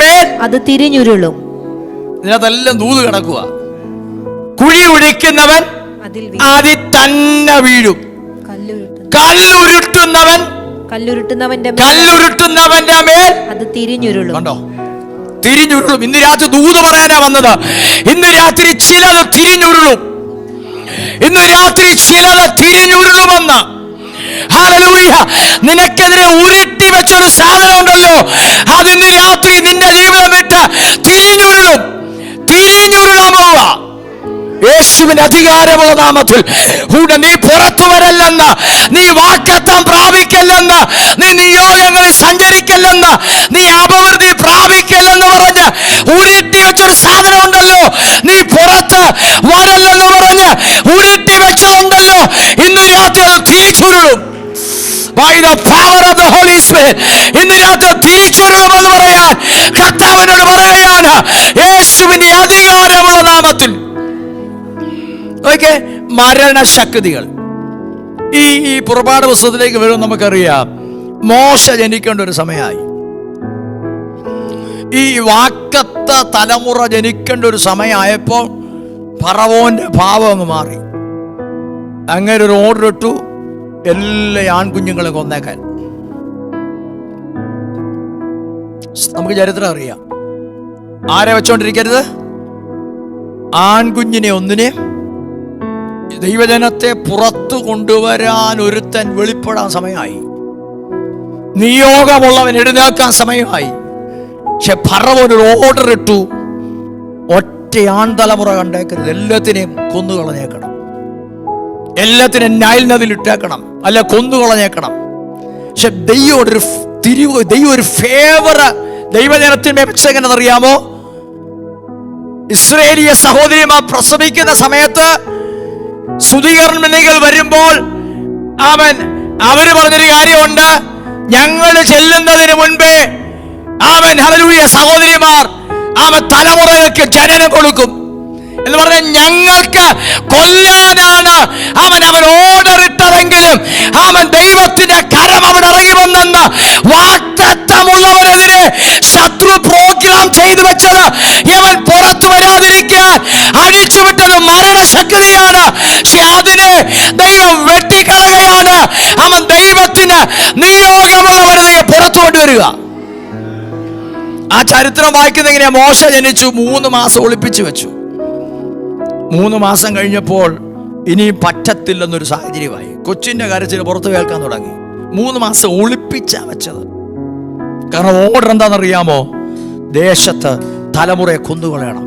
മേൽ അത് തിരിഞ്ഞുരുളും. ഇതിനകത്തെല്ലാം ദൂത് കിടക്കുക. കുഴി കുടിക്കുന്നവൻ അതിൽ തന്നെ വീഴും. കല്ലുരുട്ടുന്നവന്റെ മേൽ അത് തിരിഞ്ഞുരുളും. കണ്ടോ, തിരിഞ്ഞുരുളും. ഇന്ന് രാത്രി ദൂത് പറയാനാ വന്നത്. ഇന്ന് രാത്രി ചിലത് തിരിഞ്ഞുരുളും. ഇന്ന് രാത്രി ചിലത് തിരിഞ്ഞുരുളുമെന്ന്. ഹല്ലേലൂയ. നിനക്കെതിരെ ഉരുട്ടി വെച്ചൊരു സാധനം ഉണ്ടല്ലോ, അതിന്ന് രാത്രി നിന്റെ ജീവിതം വിട്ട് തിരിഞ്ഞുരുളും. തിരിഞ്ഞുരുളാൻ പോവാ യേശുവിന്റെ അധികാരമുള്ള നാമത്തിൽ. നീ പുറത്തു വരല്ലെന്ന്, നീ വാഗ്ദത്തം പ്രാപിക്കല്ലെന്ന്, നീ നിയോഗങ്ങളിൽ സഞ്ചരിക്കല്ലെന്ന്, നീ അപവൃത്തി പ്രാപിക്കല്ലെന്ന് പറഞ്ഞ് ഉരുട്ടി വെച്ചൊരു സാധനം ഉണ്ടല്ലോ, നീ പുറത്ത് വരല്ലെന്ന് പറഞ്ഞ് ഉരുട്ടി വെച്ചതുണ്ടല്ലോ, ഇന്ന് രാത്രി അത് തിരിച്ചുരുളും. By the power of the Holy Spirit, ഇന്ന് രാത്രി തിരിച്ചുരുളുമെന്ന് പറയാൻ കർത്താവിനോട് പറയുകയാണ് യേശുവിന്റെ അധികാരമുള്ള നാമത്തിൽ. മരണശക്തികൾ ഈ പുറപ്പാട് പുസ്തകത്തിലേക്ക് വരും. നമുക്കറിയാം, മോശ ജനിക്കേണ്ട ഒരു സമയമായി. ഈ വാക്കത്ത തലമുറ ജനിക്കേണ്ട ഒരു സമയമായപ്പോൾ ഫറവോന്റെ ഭാവം അങ്ങ് മാറി. അങ്ങനെ ഒരു ഓർഡർ ഇട്ടു, എല്ലാ ആൺകുഞ്ഞുങ്ങളെ കൊന്നേക്കാൻ. നമുക്ക് ചരിത്രം അറിയാം. ആരെ വെച്ചോണ്ടിരിക്കരുത്? ആൺകുഞ്ഞിനെ ഒന്നിനെ. ദൈവജനത്തെ പുറത്തു കൊണ്ടുവരാൻ ഒരുത്തൻ വെളിപ്പെടാൻ സമയമായി. നിയോഗമുള്ളവൻ എഴുന്നേൽക്കാൻ സമയമായി. പക്ഷെ ഫറവോൻ ഒരു ഓർഡർ ഇട്ടു, ഒറ്റ ആൺതലമുറ കണ്ടേക്കരുത്, എല്ലാത്തിനെയും കൊന്നുകളഞ്ഞേക്കണം, എല്ലാത്തിനും നൈൽ നദിയിൽ ഇട്ടേക്കണം, അല്ല കൊന്നുകളഞ്ഞേക്കണം. പക്ഷെ ദൈവം ഒരു ഫേവർ ദൈവജനത്തിന് വെച്ചെങ്ങനെന്നറിയാമോ? ഇസ്രായേലിയ സഹോദരിമാർ പ്രസവിക്കുന്ന സമയത്ത് സ്തുതികർമ്മിണികൾ വരുമ്പോൾ അവര് പറഞ്ഞൊരു കാര്യമുണ്ട്, ഞങ്ങൾ ചെല്ലുന്നതിന് മുൻപേ ഹല്ലേലൂയ സഹോദരിമാർ തലമുറകൾക്ക് ജനനം കൊടുക്കും എന്ന് പറഞ്ഞാൽ ഞങ്ങൾക്ക് കൊല്ലാനാണ് അവൻ ഓർഡർ ഇട്ടതെങ്കിലും ദൈവത്തിന്റെ കരം അവിടെ ഇറങ്ങി വന്നെന്ന് വാഗ്ദത്തമുള്ളവനെതിരെ ശത്രു പ്രോഗ്രാം ചെയ്തു വെച്ചത് ഇവൻ പുറത്തു വരാതിരിക്കാൻ അഴിച്ചുവിട്ടത് മരണശക്തിയാണ്. പക്ഷെ അതിനെ ദൈവം വെട്ടിക്കളയുകയാണ്. ദൈവത്തിന് നിയോഗമുള്ളവനെ പുറത്തു കൊണ്ടുവരിക. ആ ചരിത്രം വായിക്കുന്ന എങ്ങനെയാ? മോശ ജനിച്ചു, 3 മാസം ഒളിപ്പിച്ചു വെച്ചു. 3 മാസം കഴിഞ്ഞപ്പോൾ ഇനി പറ്റത്തില്ലെന്നൊരു സാഹചര്യമായി. കൊച്ചിന്റെ കരച്ചിൽ പുറത്ത് കേൾക്കാൻ തുടങ്ങി. 3 മാസം ഒളിപ്പിച്ചാ വെച്ചത്. കാരണം ഓർഡർ എന്താണെന്നറിയാമോ? ദേശത്ത് തലമുറയെ കൊന്നുകളയണം.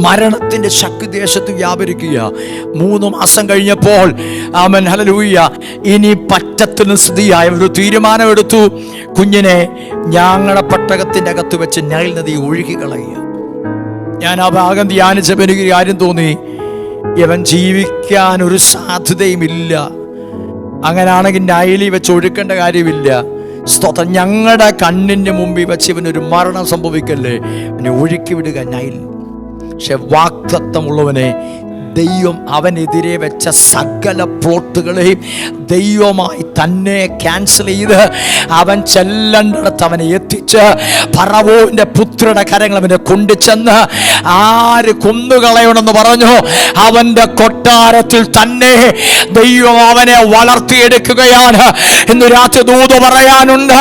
മരണത്തിന്റെ ശക്തി ദേശത്ത് വ്യാപരിക്കുക. 3 മാസം കഴിഞ്ഞപ്പോൾ ഹല്ലേലൂയ ഇനി പറ്റത്തുന്ന സ്ഥിതിയായ ഒരു തീരുമാനമെടുത്തു. കുഞ്ഞിനെ ഞങ്ങളുടെ പട്ടകത്തിന്റെ അകത്ത് വെച്ച് നൈൽ നദി ഒഴുകിക്കളയുക. ഞാൻ ആ ഭാഗം ധ്യാനിച്ചപ്പോൾ എനിക്ക് കാര്യം തോന്നി, ഇവൻ ജീവിക്കാൻ ഒരു സാധ്യതയുമില്ല. അങ്ങനാണെങ്കിൽ നൈലിൽ വെച്ച് ഒഴുക്കേണ്ട കാര്യമില്ല. സ്തോത്രം. ഞങ്ങളുടെ കണ്ണിന്റെ മുമ്പിൽ വെച്ച് ഇവനൊരു മരണം സംഭവിക്കല്ലേ, ഇവനെ ഒഴുക്കി വിടുക നൈൽ. പക്ഷെ വാഗ്ദത്തമുള്ളവനെ ദൈവം അവനെതിരെ വെച്ച സകല പ്ലോട്ടുകളെയും ദൈവമായി തന്നെ ക്യാൻസൽ ചെയ്ത് അവൻ ചെല്ലേണ്ടിടത്ത് അവനെ എത്തിച്ച് ഫറവോന്റെ പുത്രയുടെ കരങ്ങൾ അവനെ കൊണ്ടുചെന്ന് ആര് കൊന്നുകളയണമെന്ന് പറഞ്ഞു അവന്റെ കൊട്ടാരത്തിൽ തന്നെ ദൈവം അവനെ വളർത്തിയെടുക്കുകയാണ്. ഇന്ന് രാത്രി ദൂത് പറയാനുണ്ട്,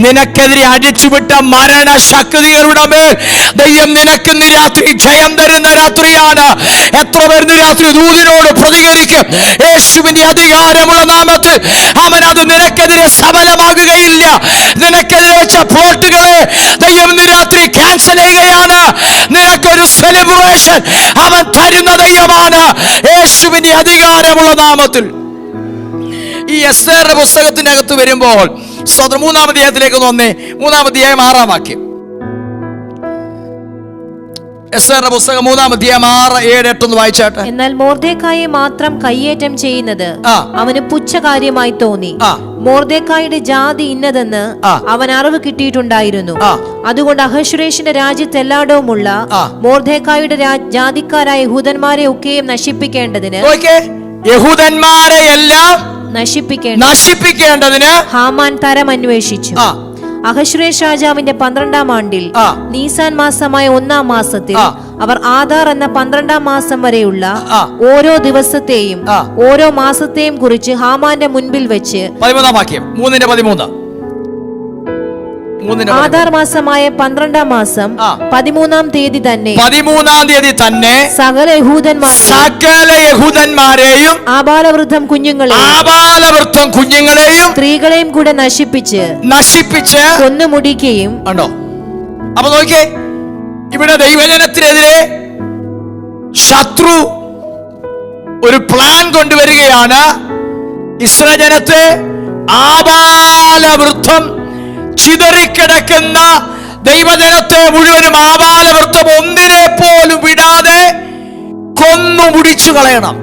നിനക്കെതിരെ അടിച്ചുവിട്ട മരണശക്തികളുടെ മേൽ ദൈവം നിനക്കിന്ന് രാത്രി ജയം തരുന്ന രാത്രിയാണ്. എത്ര പേര് രാത്രി ദൂതിനോട് പ്രതികരിക്കും? യേശുവിന്റെ അധികാരമുള്ള നാമത്തിൽ അത് നിനക്കെതിരെ സഫലമാകുകയില്ല. നിനക്കെതിരെ വെച്ച പ്ലോട്ടുകളെ ദൈവം ഇന്ന് രാത്രി ക്യാൻസൽ ചെയ്യുകയാണ്. നിനക്കൊരു സെലിബ്രേഷൻ അവൻ തരുന്ന ദൈവമാണ് യേശുവിന്റെ അധികാരമുള്ള നാമത്തിൽ. ഈ എസ്തേറിന്റെ പുസ്തകത്തിന്റെ അകത്ത് വരുമ്പോൾ 3-ാം അധ്യായത്തിലേക്ക് വന്നേ. 3-ാം അധ്യായം 6-ാം വാക്യം. എസ്തേറിന്റെ പുസ്തകം 3-ാം അധ്യായം 6, 7, 8 ഒന്ന് വായിച്ചാട്ടെ. എന്നാൽ മൊർദെഖായെ മാത്രം കയ്യേറ്റം ചെയ്യുന്നത് അവന് പുച്ഛകാര്യമായി തോന്നി. മൊർദെഖായിയുടെ ജാതി ഇന്നതെന്ന് അവൻ അറിവ് കിട്ടിയിട്ടുണ്ടായിരുന്നു. അതുകൊണ്ട് അഹശ്വേരോശിന്റെ രാജ്യത്തെല്ലായിടവുമുള്ള മൊർദെഖായിയുടെ ജാതിക്കാരായ യഹൂദന്മാരെ ഒക്കെയും നശിപ്പിക്കേണ്ടതിന് യഹൂദന്മാരെയെല്ലാം നശിപ്പിക്കേണ്ടതിന് ഹാമാൻ തരം അന്വേഷിച്ചു. അഹശ്വേരോശ് രാജാവിന്റെ 12-ാം ആണ്ടിൽ നീസാൻ മാസമായ 1-ാം മാസത്തിൽ അവർ ആദാർ എന്ന 12-ാം മാസം വരെയുള്ള ഓരോ ദിവസത്തെയും ഓരോ മാസത്തെയും കുറിച്ച് ഹാമാന്റെ മുൻപിൽ വെച്ച് 13-ാം വാക്യം 3:13 ആദാർ മാസമായ 12-ാം മാസം 13-ാം തീയതി തന്നെ സകല യഹൂദന്മാരെയും ആബാലവൃദ്ധം കുഞ്ഞുങ്ങളെയും സ്ത്രീകളെയും കൂടെ നശിപ്പിച്ച് കൊന്നുമുടിക്കുകയും. അപ്പൊ നോക്കിയേ, ഇവിടെ ദൈവജനത്തിനെതിരെ ശത്രു ഒരു പ്ലാൻ കൊണ്ടുവരികയാണ്. ഇസ്രായേൽ ജനത്തെ ആബാലവൃദ്ധം ചിതറിക്കിടക്കുന്ന ദൈവജനത്തെ മുഴുവനും ആബാലവൃത്തം ഒന്നിനെ പോലും വിടാതെ കൊന്നു മുടിച്ചു കളയണം.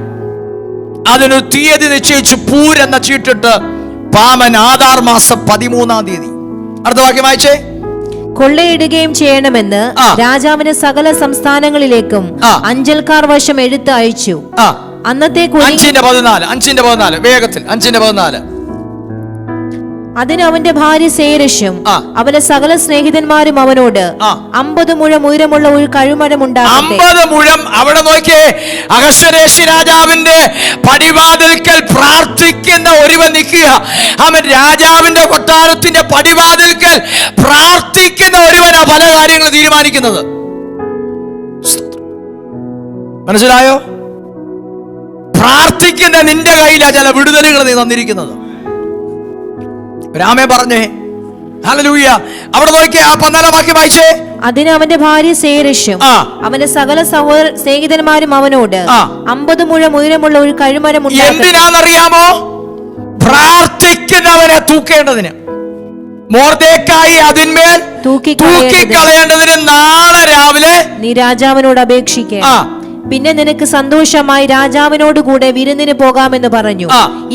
അതിനൊരു തീയതി നിശ്ചയിച്ചു, പൂരെന്ന ചീട്ടിട്ട് പാമൻ ആദാർ മാസം 13-ാം തീയതി. അടുത്ത വാക്യം വായിച്ചേ. കൊള്ളയിടുകയും ചെയ്യണമെന്ന് രാജാവിന് സകല സംസ്ഥാനങ്ങളിലേക്കും അഞ്ചൽക്കാർ വശം എഴുത്ത് അയച്ചു. അന്നത്തെ 5:14 വേഗത്തിൽ 5:14. അതിന് അവന്റെ ഭാര്യ സേരശും അവന്റെ സകല സ്നേഹിതന്മാരും അവനോട് 50 മുഴം ഉയരമുള്ള ഒരു കഴുമരം ഉണ്ടാകട്ടെ. 50 മുഴം. അവിടെ നോക്കിയേ, അഹശ്വേരോശ് രാജാവിന്റെ പടിവാതിൽക്കൽ പ്രാർത്ഥിക്കുന്ന ഒരുവൻ നിൽക്കുക. അവൻ രാജാവിന്റെ കൊട്ടാരത്തിന്റെ പടിവാതിൽക്കൽ പ്രാർത്ഥിക്കുന്ന ഒരുവനാ പല കാര്യങ്ങൾ തീരുമാനിക്കുന്നത്. മനസ്സിലായോ? പ്രാർത്ഥിക്കുന്ന നിന്റെ കയ്യിലാ ചില വിടുതലുകൾ നീ തന്നിരിക്കുന്നത്. രാമേ പറഞ്ഞേ ഹല്ലേലൂയ. അവിടെ നോക്കിയേ, 14-ാം വാക്യം വായിച്ചേ. അതിന് അവന്റെ ഭാര്യ സേരശും അവന്റെ സകല സ്നേഹിതന്മാരും അവനോട് 50 മുഴം ഉയരമുള്ള ഒരു കഴുമരം ഉണ്ടാകട്ടെ. എന്തിനാണെന്നറിയാമോ? പ്രാർത്ഥിക്കുന്നവനെ തൂക്കേണ്ടതിന്, മൊർദെഖായി അതിന്മേൽ തൂക്കിക്കളയേണ്ടതിന് നാളെ രാവിലെ നീ രാജാവിനോട് അപേക്ഷിക്കുക. പിന്നെ നിനക്ക് സന്തോഷമായി രാജാവിനോട് കൂടെ വിരുന്നിന് പോകാമെന്ന് പറഞ്ഞു.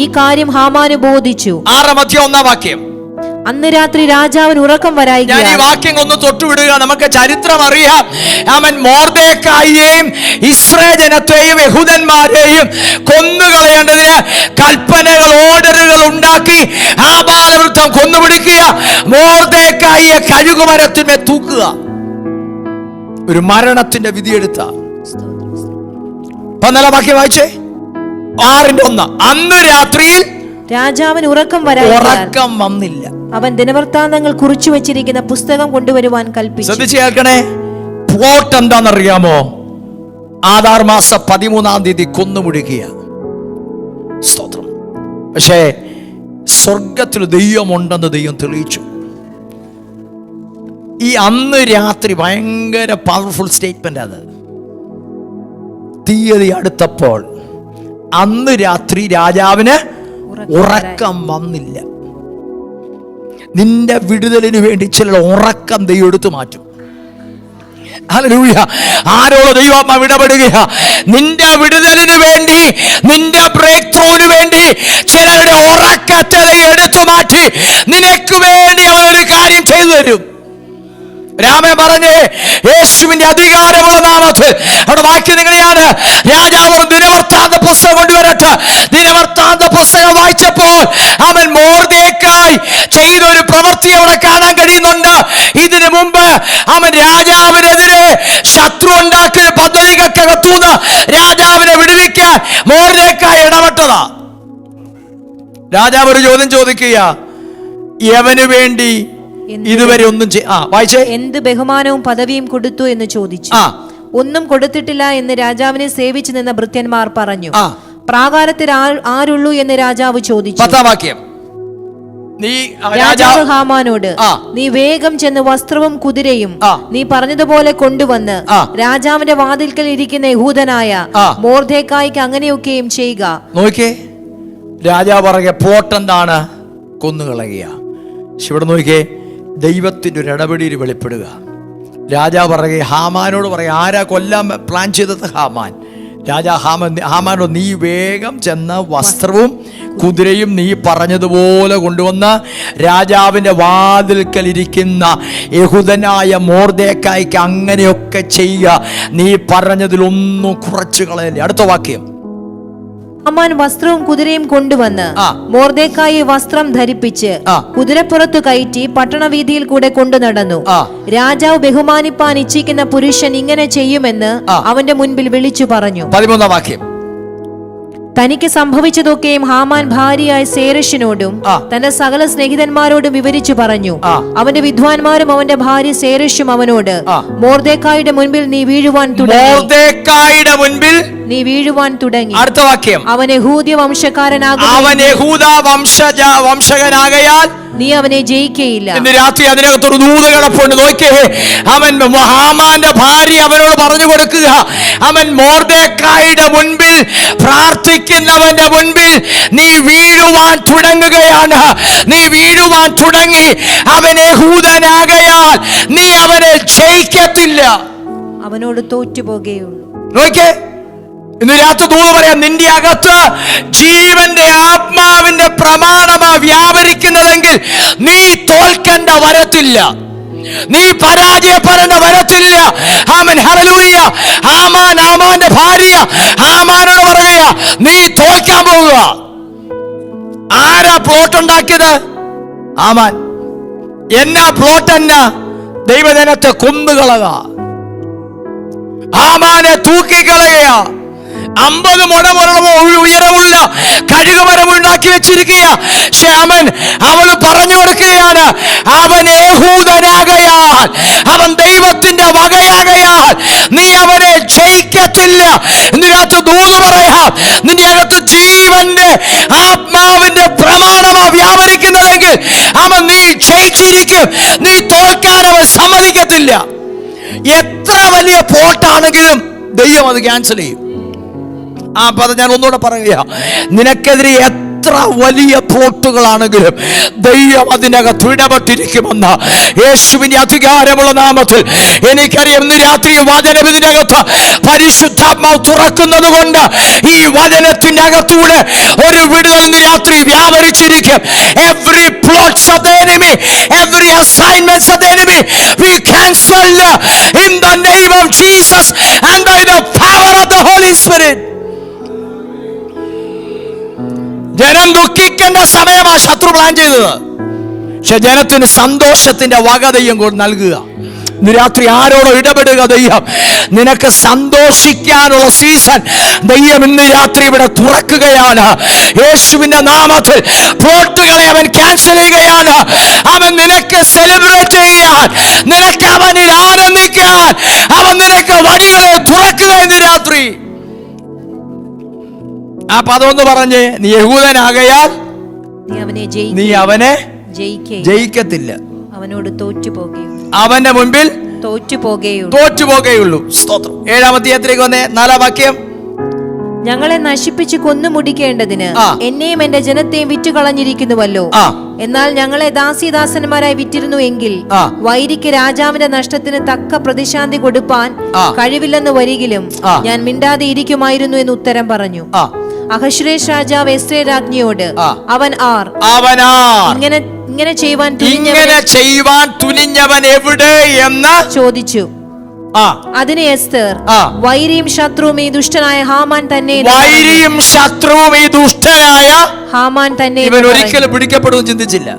ഈ കാര്യം ഹാമാന് ബോധിച്ചു. 6-1 വാക്യം. അന്ന് രാത്രി രാജാവിന് ഉറക്കം വരായിക. ഞാൻ ഈ വാക്യം ഒന്ന് തൊട്ടുവിടുക. നമുക്ക് ചരിത്രം അറിയാം. അവൻ മൊർദെഖായിയെയും ഇസ്രായേൽ ജനത്തെയും യഹൂദന്മാരെയും കൊന്നുകളയേണ്ടതിന് കൽപ്പനകൾ, ഓർഡറുകൾ ഉണ്ടാക്കി ആബാലവൃത്തം കൊന്നുപിടിക്കുക, മൊർദെഖായിയെ കഴുകുമരത്തിന്മേൽ തൂക്കുക. ഒരു മരണത്തിന്റെ വിധിയെടുത്ത 14-ാം വാക്യം വായിച്ചേ. 6:1. അന്ന് രാത്രിയിൽ രാജാവിന് ഉറക്കം വന്നില്ല. അവൻ ദിനവൃത്താന്തങ്ങൾ കുറിച്ചു വെച്ചിരിക്കുന്ന പുസ്തകം കൊണ്ടുവരുവാൻ കൽപ്പിച്ചു. ശ്രദ്ധിച്ച് കേൾക്കണേ. പ്ലോട്ട് എന്താണെന്നറിയാമോ? ആദാർ മാസം 13-ാം തീയതി കൊന്നുമുടിക്കുക. സ്തോത്രം. പക്ഷേ സ്വർഗത്തിൽ ദൈവമുണ്ടെന്ന് ദൈവം തെളിയിച്ചു. ഈ അന്ന് രാത്രി ഭയങ്കര പവർഫുൾ സ്റ്റേറ്റ്മെന്റ്. അത് തീയതി അടുത്തപ്പോൾ അന്ന് രാത്രി രാജാവിന് ഉറക്കം വന്നില്ല. നിന്റെ വിടുതലിന് വേണ്ടി ചില ഉറക്കം ദൈവം എടുത്തു മാറ്റും. ഹല്ലേലൂയ. ആരോട് ദൈവം ഇടപെടുകയാ? നിന്റെ വിടുതലിന് വേണ്ടി, നിന്റെ ബ്രേക്ക് ത്രൂവിന് വേണ്ടി ചിലരുടെ ഉറക്കത്തെ എടുത്തു മാറ്റി നിനക്ക് വേണ്ടി അവനൊരു കാര്യം ചെയ്തു തരും. രാമൻ പറഞ്ഞേ, യേശുവിന്റെ അധികാരമുള്ള നാമത്തിൽ. അവിടെ വാക്യം നിങ്ങളെയാണ്. രാജാവ് ദിനവൃത്താന്ത പുസ്തകം കൊണ്ടുവരട്ടെ. ദിനവൃത്താന്ത പുസ്തകം വായിച്ചപ്പോൾ അവൻ മൊർദെഖായി ചെയ്ത ഒരു പ്രവൃത്തി അവിടെ കാണാൻ കഴിയുന്നുണ്ട്. ഇതിനു മുമ്പ് അവൻ രാജാവിനെതിരെ ശത്രു ഉണ്ടാക്കുന്ന പദ്ധതികൾക്കകത്തുനിന്ന് രാജാവിനെ വിടുവിക്കാൻ മൊർദെഖായി ഇടപെട്ടതാ. രാജാവ് ഒരു ചോദ്യം ചോദിക്കുക, യവന് വേണ്ടി ഇതുവരെ ഒന്നും വായിച്ചേ. എന്ത് ബഹുമാനവും പദവിയും കൊടുത്തു എന്ന് ചോദിച്ചു. ഒന്നും കൊടുത്തിട്ടില്ല എന്ന് രാജാവിനെ സേവിച്ചു നിന്ന ഭൃത്യന്മാർ പറഞ്ഞു. പ്രാകാരത്തിൽ ആരുള്ളൂ എന്ന് രാജാവ് ചോദിച്ചു. 10-ാം വാക്യം. രാജാവ് ഹാമാനോട്, നീ വേഗം ചെന്ന് വസ്ത്രവും കുതിരയും നീ പറഞ്ഞതുപോലെ കൊണ്ടുവന്ന് രാജാവിന്റെ വാതിൽക്കൽ ഇരിക്കുന്ന യഹൂദനായ മൊർദെഖായിക്ക് അങ്ങനെയൊക്കെയും ചെയ്യുക. നോക്കിയേ, രാജാവ് പറയ പോട്ടെന്താണ്? കൊന്നുകളയുക. ഇവിടെ നോക്കിയേ, ദൈവത്തിന്റെ ഒരു ഇടപെടിയിൽ വെളിപ്പെടുക. രാജാവ് പറയുക, ഹാമാനോട് പറയുക, ആരാ കൊല്ലാൻ പ്ലാൻ ചെയ്തത്? ഹാമാൻ. ഹാമാനോട്, നീ വേഗം ചെന്ന വസ്ത്രവും കുതിരയും നീ പറഞ്ഞതുപോലെ കൊണ്ടുവന്ന് രാജാവിൻ്റെ വാതിൽക്കൽ ഇരിക്കുന്ന യഹൂദനായ മൊർദെഖായിക്ക് അങ്ങനെയൊക്കെ ചെയ്യുക. നീ പറഞ്ഞതിലൊന്നും കുറച്ച് കളയല്ലേ. അടുത്ത വാക്യം. ഹാമാൻ വസ്ത്രവും കുതിരയും കൊണ്ടുവന്ന് മൊർദെഖായിയെ വസ്ത്രം ധരിപ്പിച്ച് കുതിരപ്പുറത്തു കയറ്റി പട്ടണവീതിയിൽ കൂടെ കൊണ്ടു നടന്നു. രാജാവ് ബഹുമാനിപ്പാൻ ഇച്ഛിക്കുന്ന പുരുഷൻ ഇങ്ങനെ ചെയ്യുമെന്ന് അവന്റെ മുൻപിൽ വിളിച്ചു പറഞ്ഞു. 13 വാക്യം. തനിക്ക് സംഭവിച്ചതൊക്കെയും ഹാമാൻ ഭാര്യയായ സേരഷിനോടും തന്റെ സകല സ്നേഹിതന്മാരോടും വിവരിച്ചു പറഞ്ഞു. അവന്റെ വിദ്വാൻമാരും അവന്റെ ഭാര്യ സേരഷും അവനോട്, മൊർദെഖായിയുടെ മുൻപിൽ നീ വീഴുവാൻ തുടങ്ങി. അടുത്ത വാക്യം. അവൻ യഹൂദ വംശകനാകയാൽ നീ അവനെ ജയിക്കയില്ല. ഇന്ന് രാത്രി അതിനകത്തൊരു ദൂത് കിടപ്പുണ്ട്. നോക്കേ, അവൻ ഹാമാന്റെ ഭാര്യ അവനോട് പറഞ്ഞു കൊടുക്കുക, അവൻ മൊർദെഖായിയുടെ മുൻപിൽ പ്രാർത്ഥിക്കുന്നവന്റെ മുൻപിൽ നീ വീഴുവാൻ തുടങ്ങുകയാണ്. നീ വീഴുവാൻ തുടങ്ങി. അവൻ യഹൂദനാകയാൽ നീ അവനെ ജയിക്കത്തില്ല, അവനോട് തോറ്റുപോകുകയുള്ളൂ. നോക്കേ, ഇന്ന് രാത്രി ദൂത് പറയാം, നിന്റെ അകത്ത് ജീവന്റെ ആത്മാവിന്റെ പ്രമാണമാ വ്യാപരിക്കുന്നതെങ്കിൽ നീ തോൽക്കേണ്ട വരത്തില്ല, നീ പരാജയപ്പെടേണ്ട വരത്തില്ല. ആമേൻ, ഹല്ലേലൂയ. ഹാമാന്റെ ഭാര്യ ഹാമാനോട് പറയുക, നീ തോൽക്കാൻ പോവുക. ആരാ പ്ലോട്ട് ഉണ്ടാക്കിയത്? ഹാമാൻ. എന്നാ പ്ലോട്ട്? എന്നാ? ദൈവജനത്തെ കൊന്നുകളക, ഹാമാനെ തൂക്കിക്കളയുക. 50 മുഴമോ ഉയരമുള്ള കഴുകുമരം ഉണ്ടാക്കി വെച്ചിരിക്കുക. അവൾ പറഞ്ഞു കൊടുക്കുകയാണ്, അവൻ യഹൂദനാകയാൽ, അവൻ ദൈവത്തിന്റെ വകയാകയാൽ നീ അവനെ ജയിക്കത്തില്ല. ഇതിനകത്ത് ദൂത് പറയാം, നിന്റെ അകത്ത് ജീവന്റെ ആത്മാവിന്റെ പ്രമാണമാ വ്യാപരിക്കുന്നതെങ്കിൽ അവൻ നീ ജയിച്ചിരിക്കും. നീ തോൽക്കാൻ അവൻ സമ്മതിക്കത്തില്ല. എത്ര വലിയ പോട്ടാണെങ്കിലും ദൈവം അത് ക്യാൻസൽ ചെയ്യും. ആ പദം ഞാൻ ഒന്നുകൂടെ പറയുക, നിനക്കെതിരെ എത്ര വലിയ പ്ലോട്ടുകളാണെങ്കിലും ദൈവം അതിനകത്ത് ഇടപെട്ടിരിക്കുമെന്ന് യേശുവിന്റെ അധികാരമുള്ള നാമത്തിൽ എനിക്കറിയാം. ഇന്ന് രാത്രി വചനം ഇതിനകത്ത് പരിശുദ്ധാത്മാവ് തുറക്കുന്നത് കൊണ്ട് ഈ വചനത്തിന്റെ അകത്തൂടെ ഒരു വിടുതൽ ഇന്ന് രാത്രി വ്യാപരിച്ചിരിക്കും. Every plots of the enemy, every assignments of the enemy, we cancel in the name of Jesus and by the power of the Holy Spirit. ജനം ദുഃഖിക്കേണ്ട സമയമാ ശത്രു പ്ലാൻ ചെയ്തത്. പക്ഷെ ജനത്തിന് സന്തോഷത്തിന്റെ വക ദൈവം നൽകുക. ഇന്ന് രാത്രി ആരോടോ ഇടപെടുക. ദൈവം നിനക്ക് സന്തോഷിക്കാനുള്ള സീസൺ ദൈവം ഇന്ന് രാത്രി ഇവിടെ തുറക്കുകയാണ്. യേശുവിന്റെ നാമത്തിൽ പ്ലോട്ടുകളെ അവൻ ക്യാൻസൽ ചെയ്യുകയാണ്. അവൻ നിനക്ക് സെലിബ്രേറ്റ് ചെയ്യാൻ, നിനക്ക് അവനിൽ ആനന്ദിക്കാൻ അവൻ നിനക്ക് വഴികളെ തുറക്കുക ഇന്ന് രാത്രി. ആ പദമൊന്ന് പറഞ്ഞ്, നീ യഹൂദനാകയാൽ നീ അവനെ ജയിക്കത്തില്ല, അവനോട് തോറ്റുപോകുകയുള്ളൂ, അവന്റെ മുൻപിൽ തോറ്റുപോകുകയുള്ളൂ. സ്തോത്രം. 7-ാം അധ്യായത്തിലേക്ക് വന്നേ, 4-ാം വാക്യം. ഞങ്ങളെ നശിപ്പിച്ച് കൊന്നു മുടിക്കേണ്ടതിന് എന്നെയും എന്റെ ജനത്തെയും വിറ്റുകളഞ്ഞിരിക്കുന്നുവല്ലോ. എന്നാൽ ഞങ്ങളെ ദാസീദാസന്മാരായി വിറ്റിരുന്നു എങ്കിൽ വൈരിക്ക് രാജാവിന്റെ നഷ്ടത്തിന് തക്ക പ്രതിശാന്തി കൊടുപ്പാൻ കഴിവില്ലെന്ന് വരികിലും ഞാൻ മിണ്ടാതെ ഇരിക്കുമായിരുന്നു എന്ന് ഉത്തരം പറഞ്ഞു. അഹശ്വേരോശ് രാജാവ് എസ്തേർ രാജ്ഞിയോട്, അവൻ ആർ ഇങ്ങനെ ചെയ്യുവാൻ തുനിഞ്ഞവൻ എവിടെ എന്ന് ചോദിച്ചു. അതിന് എസ്തേർ, വൈരിയും ശത്രുവും ഈ ദുഷ്ടനായ ഹാമാൻ തന്നെ. വൈരിയും ശത്രുവും ഈ ദുഷ്ടനായ ഹാമാൻ തന്നെ. ഇവൻ ഒരിക്കലും പിടിക്കപ്പെടുമെന്ന് ചിന്തിച്ചില്ല.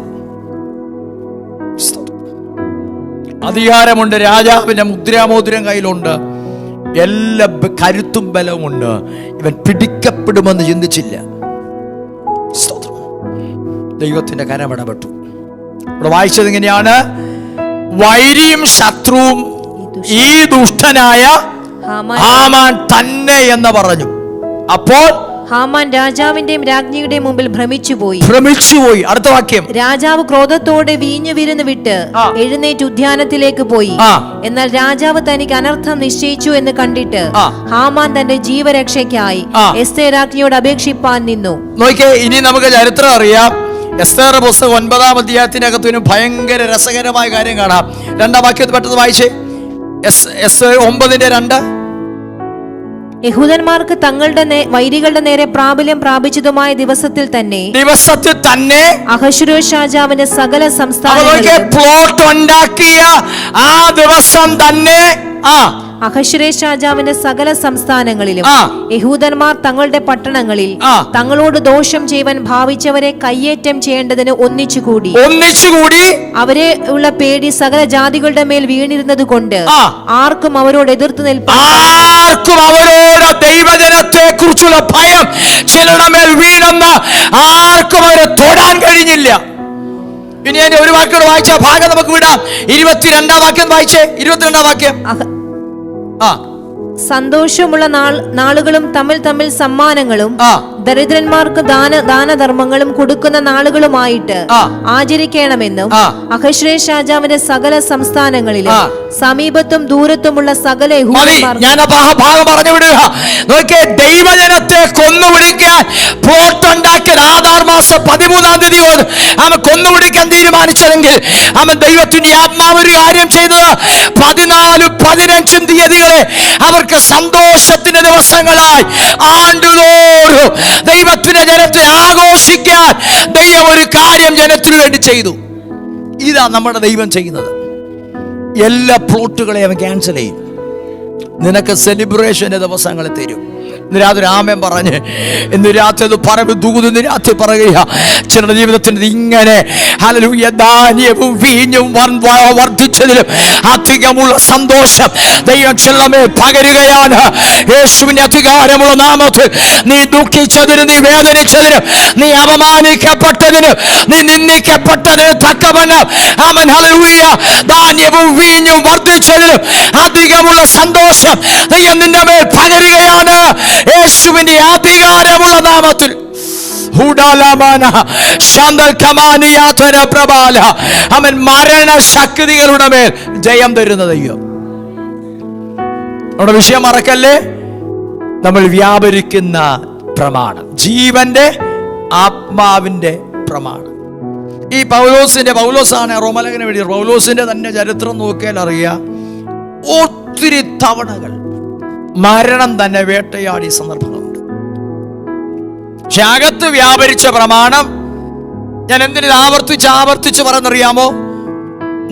അധികാരമുണ്ട്, രാജാവിന്റെ മുദ്രാമോതിരം കയ്യിലുണ്ട്, എല്ലാ കരുത്തും ബലവും ഉണ്ട്. ഇവൻ പിടിക്കപ്പെടുമെന്ന് ചിന്തിച്ചില്ല. ദൈവത്തിന്റെ കരമിടപെട്ടു. ഇവിടെ വായിച്ചത് ഇങ്ങനെയാണ്, വൈരിയും ശത്രുവും ഈ ദുഷ്ടനായ ഹാമാൻ തന്നെ എന്ന് പറഞ്ഞു. അപ്പോൾ ഹാമാൻ രാജാവിന്റെയും രാജ്ഞിയുടെയും മുമ്പിൽ ഭ്രമിച്ചുപോയി. അടുത്ത വാക്യം. രാജാവ് ക്രോധത്തോടെ വീഞ്ഞു വിരുന്ന് വിട്ട് എഴുന്നേറ്റ് ഉദ്യാനത്തിലേക്ക് പോയി. എന്നാൽ രാജാവ് തനിക്ക് അനർത്ഥം നിശ്ചയിച്ചു എന്ന് കണ്ടിട്ട് ഹാമാൻ തന്റെ ജീവരക്ഷയ്ക്കായി എസ്തേർ രാജ്ഞിയോട് അപേക്ഷിപ്പാൻ നിന്നു. നോക്കിയേ, ഇനി നമുക്ക് ചരിത്രം അറിയാം. എസ്തേർ പുസ്തകം 9-ാം അധ്യായത്തിനകത്ത് ഭയങ്കര രസകരമായ കാര്യം കാണാം. 2-ാം വാക്യത്തിൽ പെട്ടെന്ന് വായിച്ചേ. 9:2. യഹൂദന്മാർക്ക് തങ്ങളുടെ വൈരികളുടെ നേരെ പ്രാബല്യം പ്രാപിച്ചതുമായ ദിവസത്തിൽ തന്നെ അഹശ്വേരോശ് രാജാവിന്റെ സകല സംസ്ഥാനങ്ങളിലും പ്ലോട്ട് ഉണ്ടാക്കിയ ആ ദിവസം തന്നെ അഹശ്വേരോശ് രാജാവിന്റെ സകല സംസ്ഥാനങ്ങളിലും യഹൂദന്മാർ തങ്ങളുടെ പട്ടണങ്ങളിൽ തങ്ങളോട് ദോഷം ചെയ്യുവാൻ ഭാവിച്ചവരെ കയ്യേറ്റം ചെയ്യേണ്ടതിന് ഒന്നിച്ചുകൂടി അവരെ ഉള്ള പേടി സകല ജാതികളുടെ മേൽ വീണിരുന്നത് കൊണ്ട് ആർക്കും അവരോട് എതിർത്ത് നിൽപ്പാൻ, അവരോട് ദൈവജനത്തെ കുറിച്ചുള്ള ഭയം ചിലരുടെ മേൽ വീണെന്ന് ആർക്കും അവരെ തൊടാൻ കഴിഞ്ഞില്ല. ഇനി എന്റെ ഒരു വാക്യോട് വായിച്ച ഭാഗം നമുക്ക് വിടാം. 22 വാക്യം വായിച്ചേ. 22 വാക്യം. സന്തോഷമുള്ള നാളുകളും തമ്മിൽ തമ്മിൽ സമ്മാനങ്ങളും ദരിദ്രന്മാർക്ക് ദാനധർമ്മങ്ങളും കൊടുക്കുന്ന നാളുകളുമായിട്ട് ആചരിക്കണമെന്നും അഹശ്വേരോശ് രാജാവിന്റെ സകല സംസ്ഥാനങ്ങളിലും സമീപത്തും ദൂരത്തുമുള്ള സകല ദൈവജനത്തെ കൊന്നുപിടിക്കാൻ പ്ലോട്ടുണ്ടാക്കിയ ആധാർ മാസം 13-ാം തീയതി അവൻ കൊന്നുപിടിക്കാൻ തീരുമാനിച്ചതെങ്കിൽ അവൻ ദൈവത്തിന്റെ ആത്മാവ് ഒരു കാര്യം ചെയ്തത് 14-15 തീയതികളെ അവർക്ക് സന്തോഷത്തിന്റെ ദിവസങ്ങളായി ആണ്ടുതോറും ദൈവത്തിന്റെ ജനത്തെ ആഘോഷിക്കാൻ ദൈവം ഒരു കാര്യം ജനത്തിനു വേണ്ടി ചെയ്തു. ഇതാ നമ്മുടെ ദൈവം ചെയ്യുന്നത്. എല്ലാ പ്ലോട്ടുകളെയും അവൻ ക്യാൻസൽ ചെയ്യും. നിനക്ക് സെലിബ്രേഷന്റെ ദിവസങ്ങളെ തരും. ഇന്ന് രാത്രി ആമേൻ പറഞ്ഞ് ഇന്ന് രാത്രി അത് പറയുമ്പോൾ ദൂത് രാത്രി പറയുക, ചിലരുടെ ജീവിതത്തിന് ഇങ്ങനെ ഹല്ലേലൂയ ധാന്യവും വീഞ്ഞും വർദ്ധിച്ചതിലും അധികമുള്ള സന്തോഷം ദൈവം ചിലമേ പകരുകയാണ്. യേശുവിന്റെ അധികാരമുള്ള നാമത്തിൽ നീ ദുഃഖിച്ചതിന്, നീ വേദനിച്ചതിന്, നീ അപമാനിക്കപ്പെട്ടതിന്, നീ നിന്ദിക്കപ്പെട്ടതിന് തക്കവണ്ണം ആമേൻ ഹല്ലേലൂയ ധാന്യവും വീഞ്ഞും വർദ്ധിച്ചതിലും അധികമുള്ള സന്തോഷം ദൈവം നിന്റെ മേൽ പകരുകയാണ്. യേശുവിന്റെ അധികാരമുള്ള നാമത്തിൽ അവൻ മരണശക്തികളുടെ മേൽ ജയം തരുന്ന ദൈവം. നമ്മുടെ വിഷയം മറക്കല്ലേ. നമ്മൾ വ്യാപരിക്കുന്ന പ്രമാണം, ജീവന്റെ ആത്മാവിന്റെ പ്രമാണം. ഈ പൗലോസാണ് റോമലേഖനം എഴുതിയ പൗലോസിന്റെ തന്നെ ചരിത്രം നോക്കിയാൽ അറിയാം, ഒത്തിരി തവണകൾ മരണം തന്നെ വേട്ടയാടിയ സന്ദർഭങ്ങളുണ്ട്. പക്ഷെ അകത്ത് വ്യാപരിച്ച പ്രമാണം ഞാൻ എന്തിനു ആവർത്തിച്ച് പറയുന്നറിയാമോ?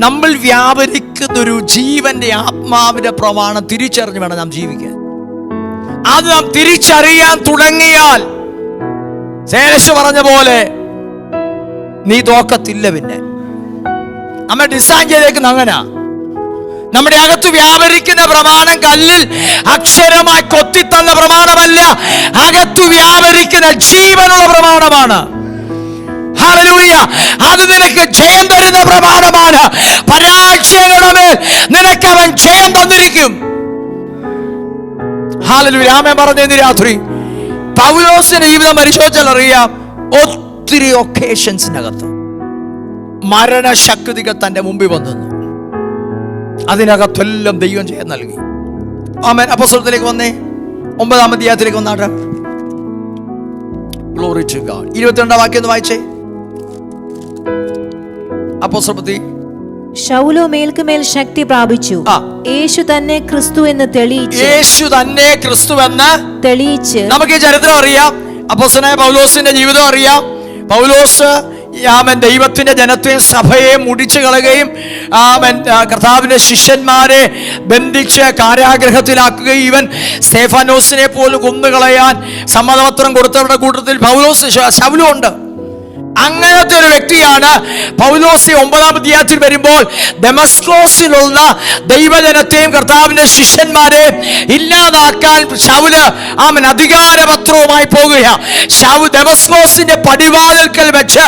നമ്മൾ വ്യാപരിക്കുന്നൊരു ജീവന്റെ ആത്മാവിന്റെ പ്രമാണം തിരിച്ചറിഞ്ഞ് വേണം നാം ജീവിക്കാൻ. അത് നാം തിരിച്ചറിയാൻ തുടങ്ങിയാൽ ശേഷം പറഞ്ഞ പോലെ നീ തോക്കത്തില്ല. പിന്നെ നമ്മൾ ഡിസൈൻ ചെയ്തേക്കുന്ന അങ്ങനാ. നമ്മുടെ അകത്ത് വ്യാപരിക്കുന്ന പ്രമാണം കല്ലിൽ അക്ഷരമായി കൊത്തിത്തന്ന പ്രമാണമല്ല, അകത്ത് വ്യാപരിക്കുന്ന ജീവനുള്ള പ്രമാണമാണ്. ഹല്ലേലൂയ. അത് നിനക്ക് ജയം തരുന്ന പ്രമാണമാണ്. പരാജയങ്ങളുടെ മേൽ നിനക്ക് അവൻ ജയം തന്നിരിക്കും. ഹല്ലേലൂയ. ആമേൻ പറഞ്ഞ രാത്രി പൗലോസിന്റെ ജീവിതം പരിശോധിച്ചാൽ അറിയാം, ഒത്തിരി ഒക്കേഷൻസിനകത്ത് മരണശക്തികൾ തന്റെ മുമ്പിൽ വന്നു. അതിനകത്തെല്ലാം ദൈവം ജയം നൽകി. ആമേൻ. അപ്പോസ്തലത്തിലേക്ക് വന്നേ, 9-ാം അധ്യായത്തിലേക്ക് വന്നാട്ടെ. Glory to God. 22-ാം വാക്യം ഒന്ന് വായിച്ചേ. അപ്പോസ്തലപ്രവൃത്തി. ശൗലോ മേൽക്കുമേൽ ശക്തി പ്രാപിച്ചു, യേശു തന്നെ ക്രിസ്തു എന്ന് തെളിയിച്ച്. നമുക്ക് ഈ ചരിത്രം അറിയാം, അപ്പോസ്തലനായ പൗലോസിന്റെ ജീവിതം അറിയാം. പൗലോസ് ദൈവത്തിന്റെ ജനത്തെയും സഭയെ മുടിച്ചു കളയുകയും കർത്താവിന്റെ ശിഷ്യന്മാരെ ബന്ധിച്ച് കാരാഗ്രഹത്തിലാക്കുകയും ഇവൻ സ്തെഫാനോസിനെ പോലും കൊന്നുകളയാൻ സമ്മതപത്രം കൊടുത്തവരുടെ കൂട്ടത്തിൽ ശൗലും ഉണ്ട്. അങ്ങനത്തെ ഒരു വ്യക്തിയാണ് പൗലോസ്. 9-ാം അധ്യായത്തിൽ വരുമ്പോൾ ദമസ്കോസിലുള്ള ദൈവജനത്തെയും കർത്താവിന്റെ ശിഷ്യന്മാരെയും ഇല്ലാതാക്കാൻ ശൗല് അധികാരപത്രവുമായി പോകുകയാണ്. ദമസ്കോസിന്റെ പടിവാതിൽക്കൽ വെച്ച്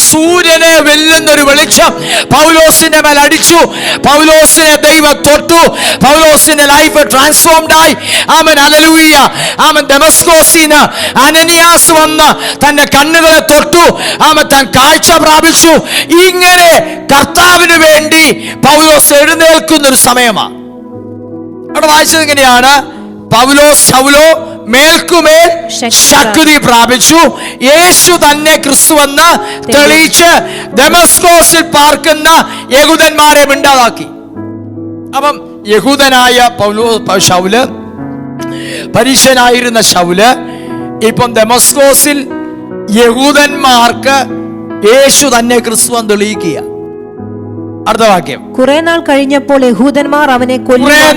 സൂര്യനെ വെല്ലുന്നൊരു വെളിച്ചം പൗലോസിന്റെ മേൽ അടിച്ചു. പൗലോസിനെ ദൈവം തൊട്ടു. പൗലോസിന്റെ ലൈഫ് ട്രാൻസ്ഫോംഡ് ആയി. ഹല്ലേലൂയ. ദമസ്കോസിന് അനനിയാസ് വന്ന് തന്റെ കണ്ണുകളെ തൊട്ടു. താൻ കാഴ്ച പ്രാപിച്ചു. ഇങ്ങനെ കർത്താവിന് വേണ്ടി പൗലോസ് എഴുന്നേൽക്കുന്ന ഒരു സമയമാണ്. അവിടെ വായിച്ചത് എങ്ങനെയാണ്? ശൗലോ മേൽക്കുമേൽ ശക്തി പ്രാപിച്ചു, യേശു തന്നെ ക്രിസ്തുവെന്ന് തെളിയിച്ച് ദമസ്കോസിൽ പാർക്കുന്ന യഹൂദന്മാരെ മിണ്ടാതാക്കി. അപ്പം യഹൂദനായ ശൗല്, പരീശനായിരുന്ന ശൗല് ഇപ്പം ദമസ്കോസിൽ യഹൂദന്മാർക്ക് യേശു തന്നെ ക്രിസ്തുവൻ തെളിയിക്കുക. അടുത്ത വാക്യം. കുറെ നാൾ കഴിഞ്ഞപ്പോൾ യഹൂദന്മാർ അവനെ കൊല്ലുവാൻ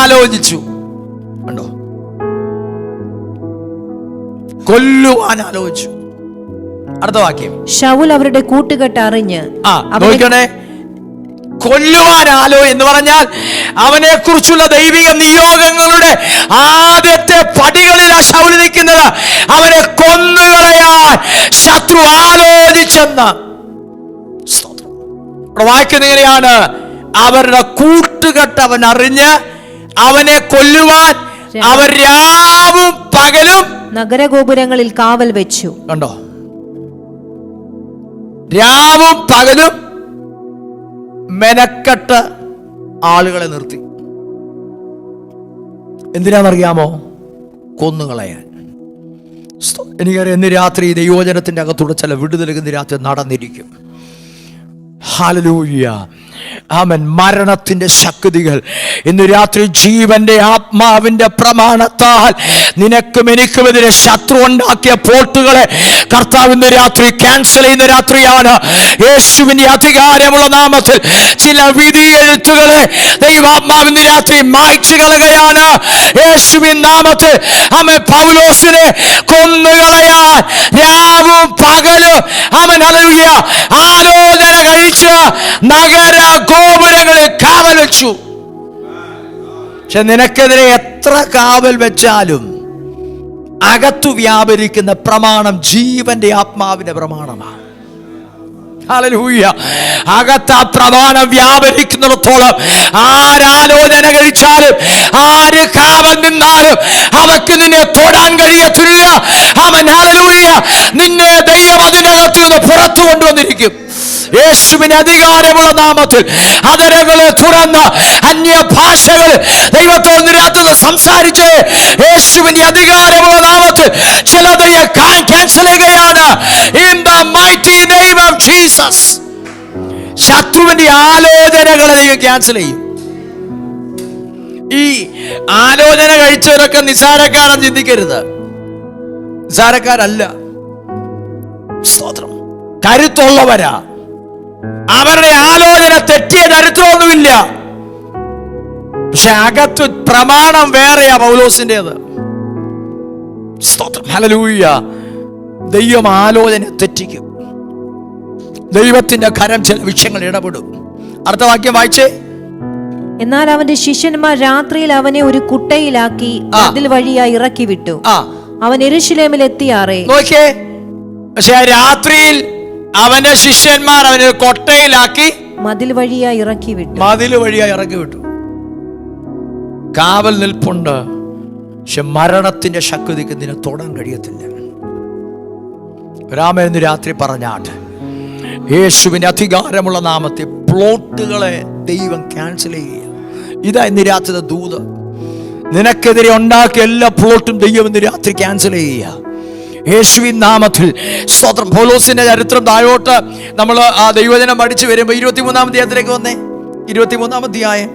ആലോചിച്ചു. കണ്ടോ? കൊല്ലുവാൻ ആലോചിച്ചു. അടുത്ത വാക്യം. ശൗൽ അവരുടെ കൂട്ടുകെട്ട് അറിഞ്ഞ് നോക്കണേ, കൊല്ലുവാനാലോ എന്ന് പറഞ്ഞാൽ അവനെ കുറിച്ചുള്ള ദൈവിക നിയോഗങ്ങളുടെ ആദ്യത്തെ പടികളിലാ ശൗൽ നിൽക്കുന്നത്. അവനെ കൊന്നുകളയാൻ ശത്രു ആലോചിച്ചെന്ന് വായിക്കുന്നതിനെയാണ്. അവരുടെ കൂട്ടുകെട്ട് അവൻ അറിഞ്ഞ് അവനെ കൊല്ലുവാൻ അവർ രാവും പകലും നഗരഗോപുരങ്ങളിൽ കാവൽ വെച്ചു. കണ്ടോ? രാവും പകലും മെനക്കെട്ട് ആളുകളെ നിർത്തി. എന്തിനാണെന്നറിയാമോ? കൊന്നുകളയാൻ. എനിക്കറിയാം, ഇന്ന് രാത്രി ദൈവവചനത്തിന്റെ അകത്തൂടെ ചില വിടുതലുകൾ ഇന്ന് രാത്രി നടന്നിരിക്കും. ഹല്ലേലൂയ, ആമേൻ. മരണത്തിന്റെ ശക്തികൾ ഇന്ന് രാത്രി ജീവന്റെ ആത്മാവിന്റെ പ്രമാണത്താൽ നിനക്കും എനിക്കുമെതിരെ ശത്രു ഉണ്ടാക്കിയ പോട്ടുകളെ കർത്താവ് ഇന്ന് രാത്രി ക്യാൻസൽ ചെയ്യുന്ന രാത്രിയാണ്. യേശുവിന്റെ അധികാരമുള്ള നാമത്തിൽ ചില വിധി എഴുത്തുകളെ ദൈവാത്മാവ് ഇന്ന് രാത്രി മായ്ച്ചു കളയുകയാണ്. യേശുവിൻ നാമത്തിൽ ആമേൻ. പൗലോസിനെ കൊന്നുകളയാൻ രാവും പകലും അവൻ ഹല്ലേലൂയ ആലോചന കഴിച്ച് നഗര ഗോപുരങ്ങളിൽ കാവൽ വെച്ചു. പക്ഷെ നിനക്കെതിരെ എത്ര കാവൽ വെച്ചാലും അകത്തു വ്യാപരിക്കുന്ന പ്രമാണം ജീവന്റെ ആത്മാവിന്റെ പ്രമാണമാണ്. ഹല്ലേലൂയ. അകത്ത് ആ പ്രമാണം വ്യാപരിക്കുന്നിടത്തോളം ആരാലോചന കഴിച്ചാലും ആര് കാവൽ നിന്നാലും അവർക്ക് നിന്നെ തൊടാൻ കഴിയത്തില്ല. അവൻ ഹല്ലേലൂയ നിന്നെ ദൈവം അതിനകത്ത് നിന്ന് പുറത്തു കൊണ്ടുവന്നിരിക്കും. യേശുവിന് അധികാരമുള്ള നാമത്തിൽ അതരകളെ തുറന്ന് അന്യഭാഷകൾ ദൈവത്തോട് സംസാരിച്ച് യേശുവിന്റെ അധികാരമുള്ള നാമത്തിൽ ചിലത് ക്യാൻസൽ ചെയ്യുകയാണ്. In the mighty name of Jesus. ശത്രുവിന്റെ ആലോചനകളെ ദൈവം ക്യാൻസൽ ചെയ്യും. ഈ ആലോചന കഴിച്ചവരൊക്കെ നിസാരക്കാരെന്ന് ചിന്തിക്കരുത്. നിസാരക്കാരല്ല, സ്തോത്രം, കരുത്തുള്ളവരാ. അവരുടെ ആലോചന തെറ്റിയ ചരിത്രമൊന്നുമില്ല. പക്ഷെ അകത്ത് പ്രമാണം വേറെയാ പൗലോസിൻ്റെത്. സ്തോത്രം, ഹല്ലേലൂയ. ദൈവം ആലോചന തെറ്റിക്കും. ദൈവത്തിന്റെ കരം ചില വിഷയങ്ങൾ ഇടപെടും. അടുത്ത വാക്യം വായിച്ചേ. എന്നാൽ അവന്റെ ശിഷ്യന്മാർ രാത്രിയിൽ അവനെ ഒരു കുട്ടയിലാക്കി അതിൽ വഴിയായി ഇറക്കി വിട്ടു. അവൻ യെരൂശലേമിൽ എത്തിയാറേ. നോക്കിയേ, പക്ഷെ രാത്രിയിൽ അവന്റെ ശിഷ്യന്മാർ അവനെ കൊട്ടയിലാക്കി മതിൽ വഴിയായി ഇറക്കി വിട്ടു. കാവൽ നിൽപ്പുണ്ട്. പക്ഷെ മരണത്തിന്റെ ശക്തിക്ക് ഇതിനെ തൊടാൻ കഴിയത്തില്ല. രാമൻ രാത്രി പറഞ്ഞാട്ട് യേശുവിന്റെ അധികാരമുള്ള നാമത്തെ പ്ലോട്ടുകളെ ദൈവം ക്യാൻസൽ ചെയ്യുക. ഇതാ ഇന്ന് രാത്രി ദൂത്. നിനക്കെതിരെ ഉണ്ടാക്കിയ എല്ലാ പ്ലോട്ടും ദൈവം ഇന്ന് രാത്രി ക്യാൻസൽ ചെയ്യുക യേശുവിൻ നാമത്തിൽ. സ്തോത്രം. പൗലോസിന്റെ ചരിത്രം താഴോട്ട് നമ്മൾ ആ ദൈവജനം പഠിച്ചു വരുമ്പോൾ 23-ാം അധ്യായത്തിലേക്ക് വന്നേ. 23-ാം അധ്യായം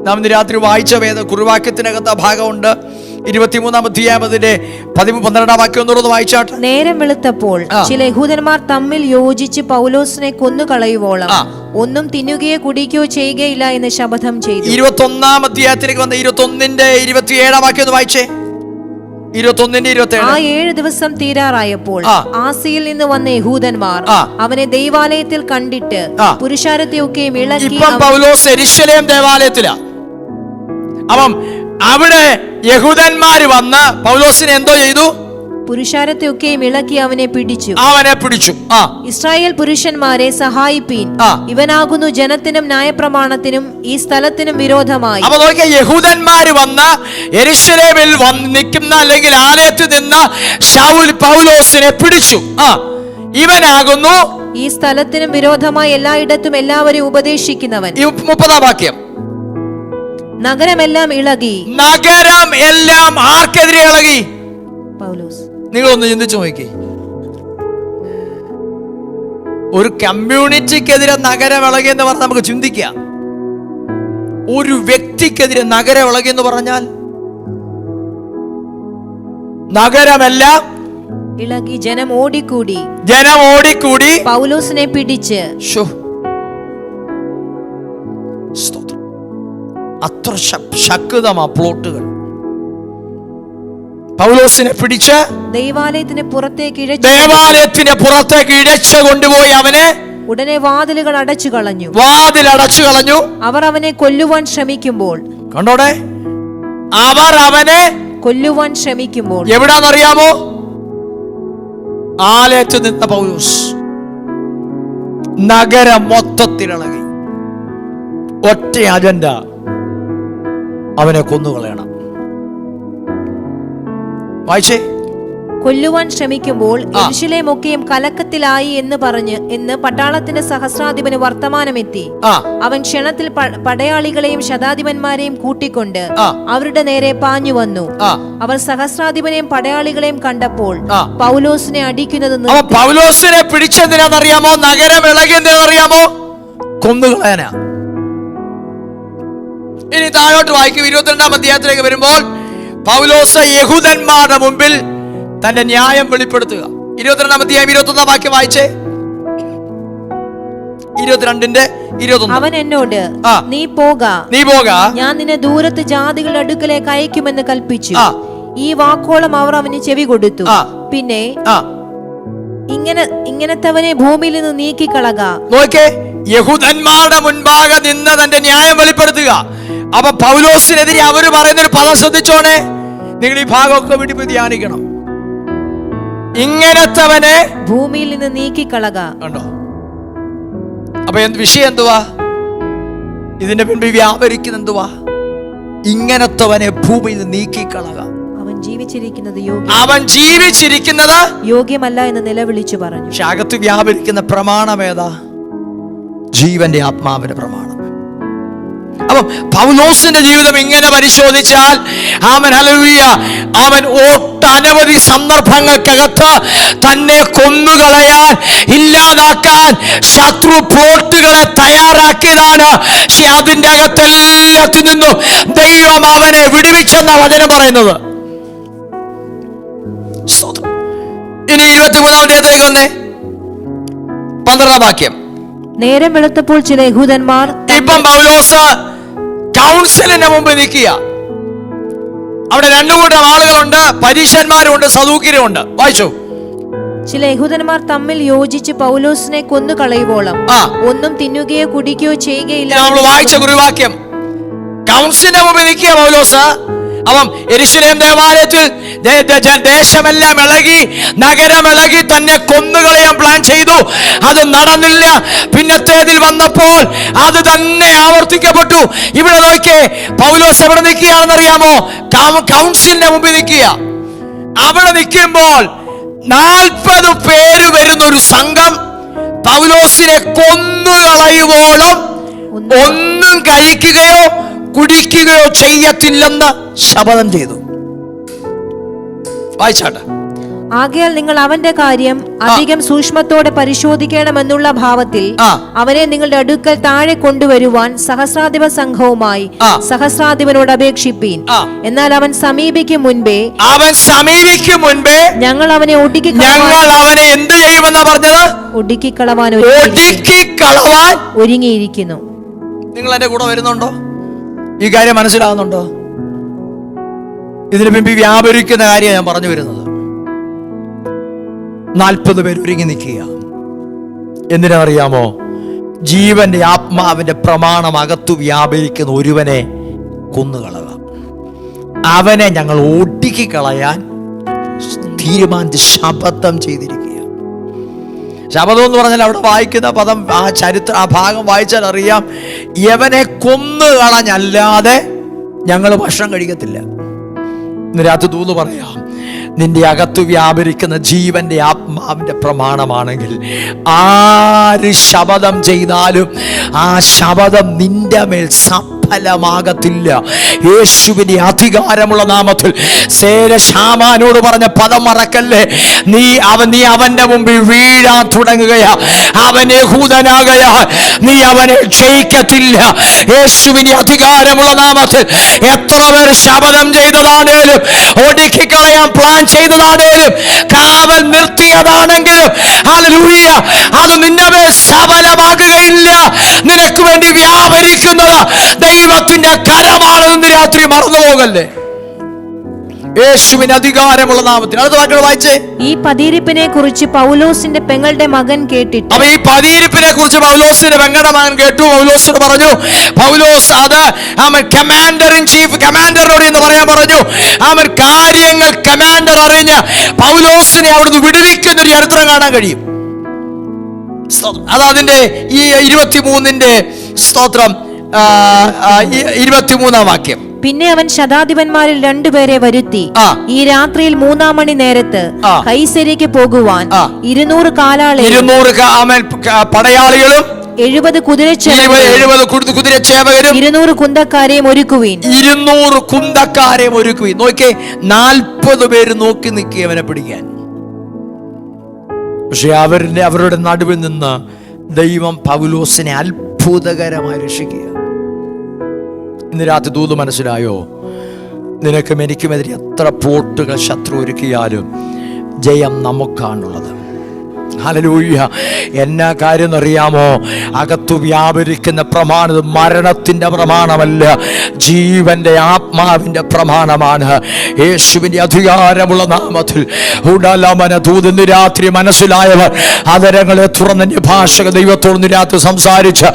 നാം ഇന്ന് രാത്രി വായിച്ച വേദ കുറുവാക്യത്തിനകത്ത് ആ ഭാഗമുണ്ട്. 23-ാം അധ്യായം അതിന്റെ 12-ാം വാക്യം ഒന്നുകൂടെ വായിച്ചാട്ട്. നേരം വെളുത്തപ്പോൾ ചില യഹൂദന്മാർ തമ്മിൽ യോജിച്ച് പൗലോസിനെ കൊന്നുകളയുവോളം ഒന്നും തിന്നുകയോ കുടിക്കുകയോ ചെയ്യുകയില്ല എന്ന് ശപഥം ചെയ്തു. 21-ാം അധ്യായത്തിലേക്ക് വന്ന 21-ന്റെ 27-ാം വാക്യം ഒന്ന് വായിച്ചേ. 21-ന്റെ 27. ആ 7 ദിവസം തീരാറായപ്പോൾ ആസിയിൽ നിന്ന് വന്ന യഹൂദന്മാർ അവനെ ദൈവാലയത്തിൽ കണ്ടിട്ട് പുരുഷാരത്തെയൊക്കെയും ഇളക്കി. ഇപ്പം പൗലോസ് യെരൂശലേം ദേവാലയത്തിലാ. അപ്പം അവിടെ യഹൂദന്മാര് വന്ന് പൗലോസിനെ എന്തോ ചെയ്തു? പുരുഷാരത്തെയൊക്കെയും ഇളക്കി അവനെ പിടിച്ചു. ഇസ്രായേൽ പുരുഷന്മാരെ സഹായിപ്പീൻ, ഇവനാകുന്നു ജനത്തിനും ന്യായപ്രമാണത്തിനും ഈ സ്ഥലത്തിനും വിരോധമായി. അപ്പൊ നോക്കിയാൽ യഹൂദന്മാര് വന്ന് യെരൂശലേമിൽ നിൽക്കുന്ന അല്ലെങ്കിൽ ആലയത്തിൽ നിന്ന് ശൗൽ പൗലോസിനെ പിടിച്ചു. ഇവനാകുന്നു ഈ സ്ഥലത്തിനും വിരോധമായി എല്ലായിടത്തും എല്ലാവരെയും ഉപദേശിക്കുന്നവൻ. 30-ാം വാക്യം. നഗരമെല്ലാം ഇളകി. നഗരം എല്ലാം ആർക്കെതിരെ ഇളകി? പൗലോസ്. നിങ്ങളൊന്ന് ചിന്തിച്ചു നോക്കി. ഒരു കമ്മ്യൂണിറ്റിക്കെതിരെ നഗരം ഇളകി എന്ന് പറഞ്ഞാൽ നമുക്ക് ചിന്തിക്കാം. ഒരു വ്യക്തിക്കെതിരെ നഗരം ഇളകി എന്ന് പറഞ്ഞാൽ നഗരമെല്ലാം ഇളകി, ജനം ഓടിക്കൂടി പൗലോസിനെ പിടിച്ച്. അത്ര ശക്തമാ പ്ലോട്ടുകൾ. പൗലോസിനെ പിടിച്ച് ദൈവാലയത്തിന് പുറത്തേക്ക് ഇഴച്ചു കൊണ്ടുപോയി അവനെ ഉടനെ വാതിലുകൾ അടച്ചു കളഞ്ഞു. അവർ അവനെ കൊല്ലുവാൻ ശ്രമിക്കുമ്പോൾ, കണ്ടോടെ, അവർ അവനെ കൊല്ലുവാൻ ശ്രമിക്കുമ്പോൾ എവിടാന്നറിയാമോ? ആലയത്തിൽ നിന്ന പൗലോസ് നഗരം മൊത്തത്തിലിളകി. ഒറ്റ അജണ്ട, അവനെ കൊന്നുകളയണം. വായിച്ചേ. കൊല്ലുവാൻ ശ്രമിക്കുമ്പോൾ യെരൂശലേമൊക്കെയും കലക്കത്തിലായി എന്ന് പട്ടാളത്തിന്റെ സഹസ്രാധിപന് വർത്തമാനമെത്തി. അവൻ ക്ഷണത്തിൽ പടയാളികളെയും ശതാധിപന്മാരെയും കൂട്ടിക്കൊണ്ട് അവരുടെ നേരെ പാഞ്ഞു വന്നു. അവർ സഹസ്രാധിപനെയും പടയാളികളെയും കണ്ടപ്പോൾ പൗലോസിനെ അടിക്കുന്നത് നിർത്തി. പൗലോസിനെ പിടിച്ചെന്തിനാണെന്നറിയാമോ? നഗരം ഇളകിയെന്തിനാണെന്നറിയാമോ? കൊന്നുകളയാനാ. ഇനി താഴോട്ട് വായിക്കും. 22-ാം അധ്യായത്തിലേക്ക് വരുമ്പോൾ പൗലോസ് യഹൂദന്മാരുടെ മുമ്പിൽ തന്റെ ന്യായം വെളിപ്പെടുത്തുക. 22-ാം അധ്യായം 21-ാം വാക്യം വായിച്ചേ. 22-ന്റെ-21. അവൻ എന്നോട്, നീ പോക, ഞാൻ നിന്നെ ദൂരത്ത് ജാതികളുടെ അടുക്കലേക്ക് അയക്കുമെന്ന് കൽപ്പിച്ചു. ഈ വാക്കോളം അവർ അവന് ചെവി കൊടുത്തു. പിന്നെ ഇങ്ങനത്തവനെ ഭൂമിയിൽ നിന്ന് നീക്കിക്കളക. നോക്കേ, യഹൂദന്മാരുടെ മുൻപാകെ നിന്ന് തന്റെ ന്യായം വെളിപ്പെടുത്തുക. അപ്പൊ പൗലോസിനെതിരെ അവര് പറയുന്നൊരു പദം ശ്രദ്ധിച്ചോണേ. നിങ്ങൾ ഈ ഭാഗമൊക്കെ വീട്ടിൽ പോയി ധ്യാനിക്കണം. ഇങ്ങനത്തവനെ ഭൂമിയിൽ നിന്ന് നീക്കിക്കളക. കണ്ടോ? അപ്പൊ വിഷയം എന്തുവാ? ഇതിന്റെ മുൻപിൽ വ്യാപരിക്കുന്ന എന്തുവാ? ഇങ്ങനത്തവനെ ഭൂമിയിൽ നിന്ന് നീക്കിക്കളക. അവൻ ജീവിച്ചിരിക്കുന്നത് യോഗ്യമല്ല എന്ന് നിലവിളിച്ചു പറഞ്ഞു. പക്ഷെ അകത്ത് വ്യാപരിക്കുന്ന പ്രമാണം ഏതാ? ജീവന്റെ ആത്മാവിന്റെ പ്രമാണം. അപ്പൊ പൗലോസിന്റെ ജീവിതം ഇങ്ങനെ പരിശോധിച്ചാൽ അവൻ ഒട്ടനവധി സന്ദർഭങ്ങൾക്കകത്ത് തന്നെ കൊന്നുകളയാൻ, ഇല്ലാതാക്കാൻ ശത്രു പ്ലോട്ടുകളെ തയ്യാറാക്കിയതാണ്. പക്ഷെ അതിന്റെ അകത്തെല്ലാത്തിൽ നിന്നും ദൈവം അവനെ വിടുവിച്ചെന്ന വചനം പറയുന്നത്. ഇനി 23-ാം അധ്യായത്തിലേക്ക് വന്നേ. 12-ാം വാക്യം. നേരം വെളുത്തപ്പോൾ ചില യഹൂദന്മാർ, ഇപ്പം പൗലോസ് കൗൺസിലിന്റെ മുമ്പ് നിൽക്കുക. അവിടെ രണ്ടു കൂട്ടം ആളുകളുണ്ട്, പരീശന്മാരുണ്ട്, സദൂക്യരുണ്ട്. വായിച്ചു. ചില യഹൂദന്മാർ തമ്മിൽ യോജിച്ച് പൗലോസിനെ കൊന്നുകളയുവോളം ഒന്നും തിന്നുകയോ കുടിക്കുകയോ ചെയ്യുകയില്ല. നമ്മൾ വായിച്ച കുറിവാക്യം. കൗൺസിലിന്റെ മുമ്പ് നിൽക്കുക പൗലോസ്. അപ്പം യെരൂശലേം ദേവാലയത്തിൽ ദേശമെല്ലാം ഇളകി, നഗരമിളകി, തന്നെ കൊന്നുകളയാൻ പ്ലാൻ ചെയ്തു. അത് നടന്നില്ല. പിന്നത്തേതിൽ വന്നപ്പോൾ അത് തന്നെ ആവർത്തിക്കപ്പെട്ടു. ഇവിടെ നോക്കിയേ, പൗലോസ് എവിടെ നിൽക്കുകയാണെന്നറിയാമോ? കൗൺസിലിന്റെ മുമ്പിൽ നിൽക്കുക. അവിടെ നിൽക്കുമ്പോൾ 40 പേര് വരുന്ന ഒരു സംഘം പൗലോസിനെ കൊന്നുകളയുവോളം ഒന്നും കഴിക്കുകയോ കുടിക്കുകയോ ചെയ്യത്തില്ലെന്ന് ശപഥം ചെയ്തു. വായിച്ചാട്ടെ. ആകയാൽ നിങ്ങൾ അവന്റെ കാര്യം അധികം സൂക്ഷ്മത്തോടെ പരിശോധിക്കണമെന്നുള്ള ഭാവത്തിൽ അവനെ നിങ്ങളുടെ അടുക്കൽ താഴെ കൊണ്ടുവരുവാൻ സഹസ്രാധിപ സംഘവുമായി സഹസ്രാധിപനോട് അപേക്ഷിപ്പീൻ. എന്നാൽ അവൻ സമീപിക്കും മുൻപേ ഞങ്ങൾ അവനെ എന്ത് ചെയ്യുമെന്നാ പറഞ്ഞത്? ഒടുക്കിക്കളവാൻ ഒരുങ്ങിയിരിക്കുന്നു. നിങ്ങൾ എന്റെ കൂടെ വരുന്നുണ്ടോ? ഈ കാര്യം മനസ്സിലാകുന്നുണ്ടോ? ഇതിനു മുമ്പ് വ്യാപരിക്കുന്ന കാര്യം ഞാൻ പറഞ്ഞു വരുന്നത്. 40 പേര് ഒരുങ്ങി നിൽക്കുക. എന്തിനാ അറിയാമോ? ജീവന്റെ ആത്മാവിന്റെ പ്രമാണം അകത്തു വ്യാപരിക്കുന്ന ഒരുവനെ കൊന്നുകളക. അവനെ ഞങ്ങൾ ഒടുക്കിക്കളയാൻ തീരുമാനിച്ച് ശപഥം ചെയ്തിരിക്കുക. ശപഥം എന്ന് പറഞ്ഞാൽ അവിടെ വായിക്കുന്ന പദം, ആ ഭാഗം വായിച്ചാൽ അറിയാം, യവനെ കൊന്നുകളഞ്ഞല്ലാതെ ഞങ്ങൾ ഭക്ഷണം കഴിക്കത്തില്ല. ഇന്ന് രാത്രി തൂന്ന് പറയാം, നിന്റെ അകത്ത് വ്യാപരിക്കുന്ന ജീവന്റെ ആത്മാവിന്റെ പ്രമാണമാണെങ്കിൽ ആര് ശപഥം ചെയ്താലും ആ ശപഥം നിന്റെ മേൽ സഫലമാകത്തില്ല. യേശുവിന്റെ അധികാരമുള്ള നാമത്തിൽ ശാമാനോട് പറഞ്ഞ പദം മറക്കല്ലേ. നീ അവന്റെ മുമ്പിൽ വീഴാൻ തുടങ്ങുകയാ. അവൻ യഹൂദനാകയാ, നീ അവനെ ജയിക്കത്തില്ല. യേശുവിന്റെ അധികാരമുള്ള നാമത്തിൽ എത്ര പേർ ശപഥം ചെയ്തതാണേലും, ഒടുക്കിക്കളയാൻ പ്ലാൻ ചെയ്തതാണേലും, കാവൽ നിർത്തിയതാണെങ്കിലും ഹല്ലേലൂയ, അത് നിന്നെ സഫലമാകുകയില്ല. നിനക്ക് വേണ്ടി വ്യാപരിക്കുന്നത് ദൈവത്തിന്റെ കരമാണെന്ന് രാത്രി മറന്നു പോകല്ലേ. യേശുവിന് അധികാരമുള്ള നാമത്തിൽ. അടുത്ത വാക്കുകൾ വായിച്ചേ. ഈ പതിയിരിപ്പിനെ കുറിച്ച് പൗലോസിന്റെ പെങ്ങളുടെ മകൻ കേട്ടിട്ട്. അപ്പൊ ഈ പതിയിരിപ്പിനെ കുറിച്ച് പൗലോസിന്റെ പെങ്ങളുടെ മകൻ കേട്ടു. പൗലോസിനോട് പറഞ്ഞു. പൗലോസ് അത് കമാൻഡർ ഇൻ ചീഫ്, കമാൻഡറിനോട് എന്ന് പറയാൻ പറഞ്ഞു. അവൻ കാര്യങ്ങൾ കമാൻഡർ അറിഞ്ഞ് പൗലോസിനെ അവിടുന്ന് വിടുവിക്കുന്ന ഒരു ചരിത്രം കാണാൻ കഴിയും. അത് അതിന്റെ ഈ 23 സ്തോത്രം 23 വാക്യം. പിന്നെ അവൻ ശതാധിപന്മാരിൽ 2 പേരെ വരുത്തി, ഈ രാത്രിയിൽ 3-ാം മണി നേരത്ത് കൈസരിക്ക് പോകുവാൻ 200 കാലാളുകളും 200 പടയാളികളും 70 കുതിരച്ചേവകരും 200 കുന്തക്കാരെയും ഒരുക്കുവീൻ. 200 കുന്തക്കാരെയും ഒരുക്കുവീൻ. നോക്കിയേ, 40 പേര് നോക്കി നിൽക്കി അവനെ പിടിക്കാൻ. പക്ഷെ അവരുടെ നടുവിൽ നിന്ന് ദൈവം പൗലോസിനെ അത്ഭുതകരമായി രക്ഷിക്കുക. ഇന്ന് രാത്രി ദൂത് മനസ്സിലായോ? നിനക്കും എനിക്കുമെതിരെ എത്ര പോട്ടുകൾ ശത്രു ഒരുക്കിയാലും ജയം നമുക്കാണുള്ളത്. ഹല്ലേലൂയ. എന്നാ കാര്യം എന്നറിയാമോ? അകത്തു വ്യാപരിക്കുന്ന പ്രമാണം മരണത്തിന്റെ പ്രമാണമല്ല, ജീവന്റെ ആത്മാവിന്റെ പ്രമാണമാണ്. യേശുവിന്റെ അധികാരമുള്ള നാമത്തിൽ ഉടലമന ദൂതിന്ന് രാത്രി മനസ്സിലായവർ അതരങ്ങളെ തുറന്ന ഭാഷക ദൈവത്തോട് രാത്രി സംസാരിച്ച്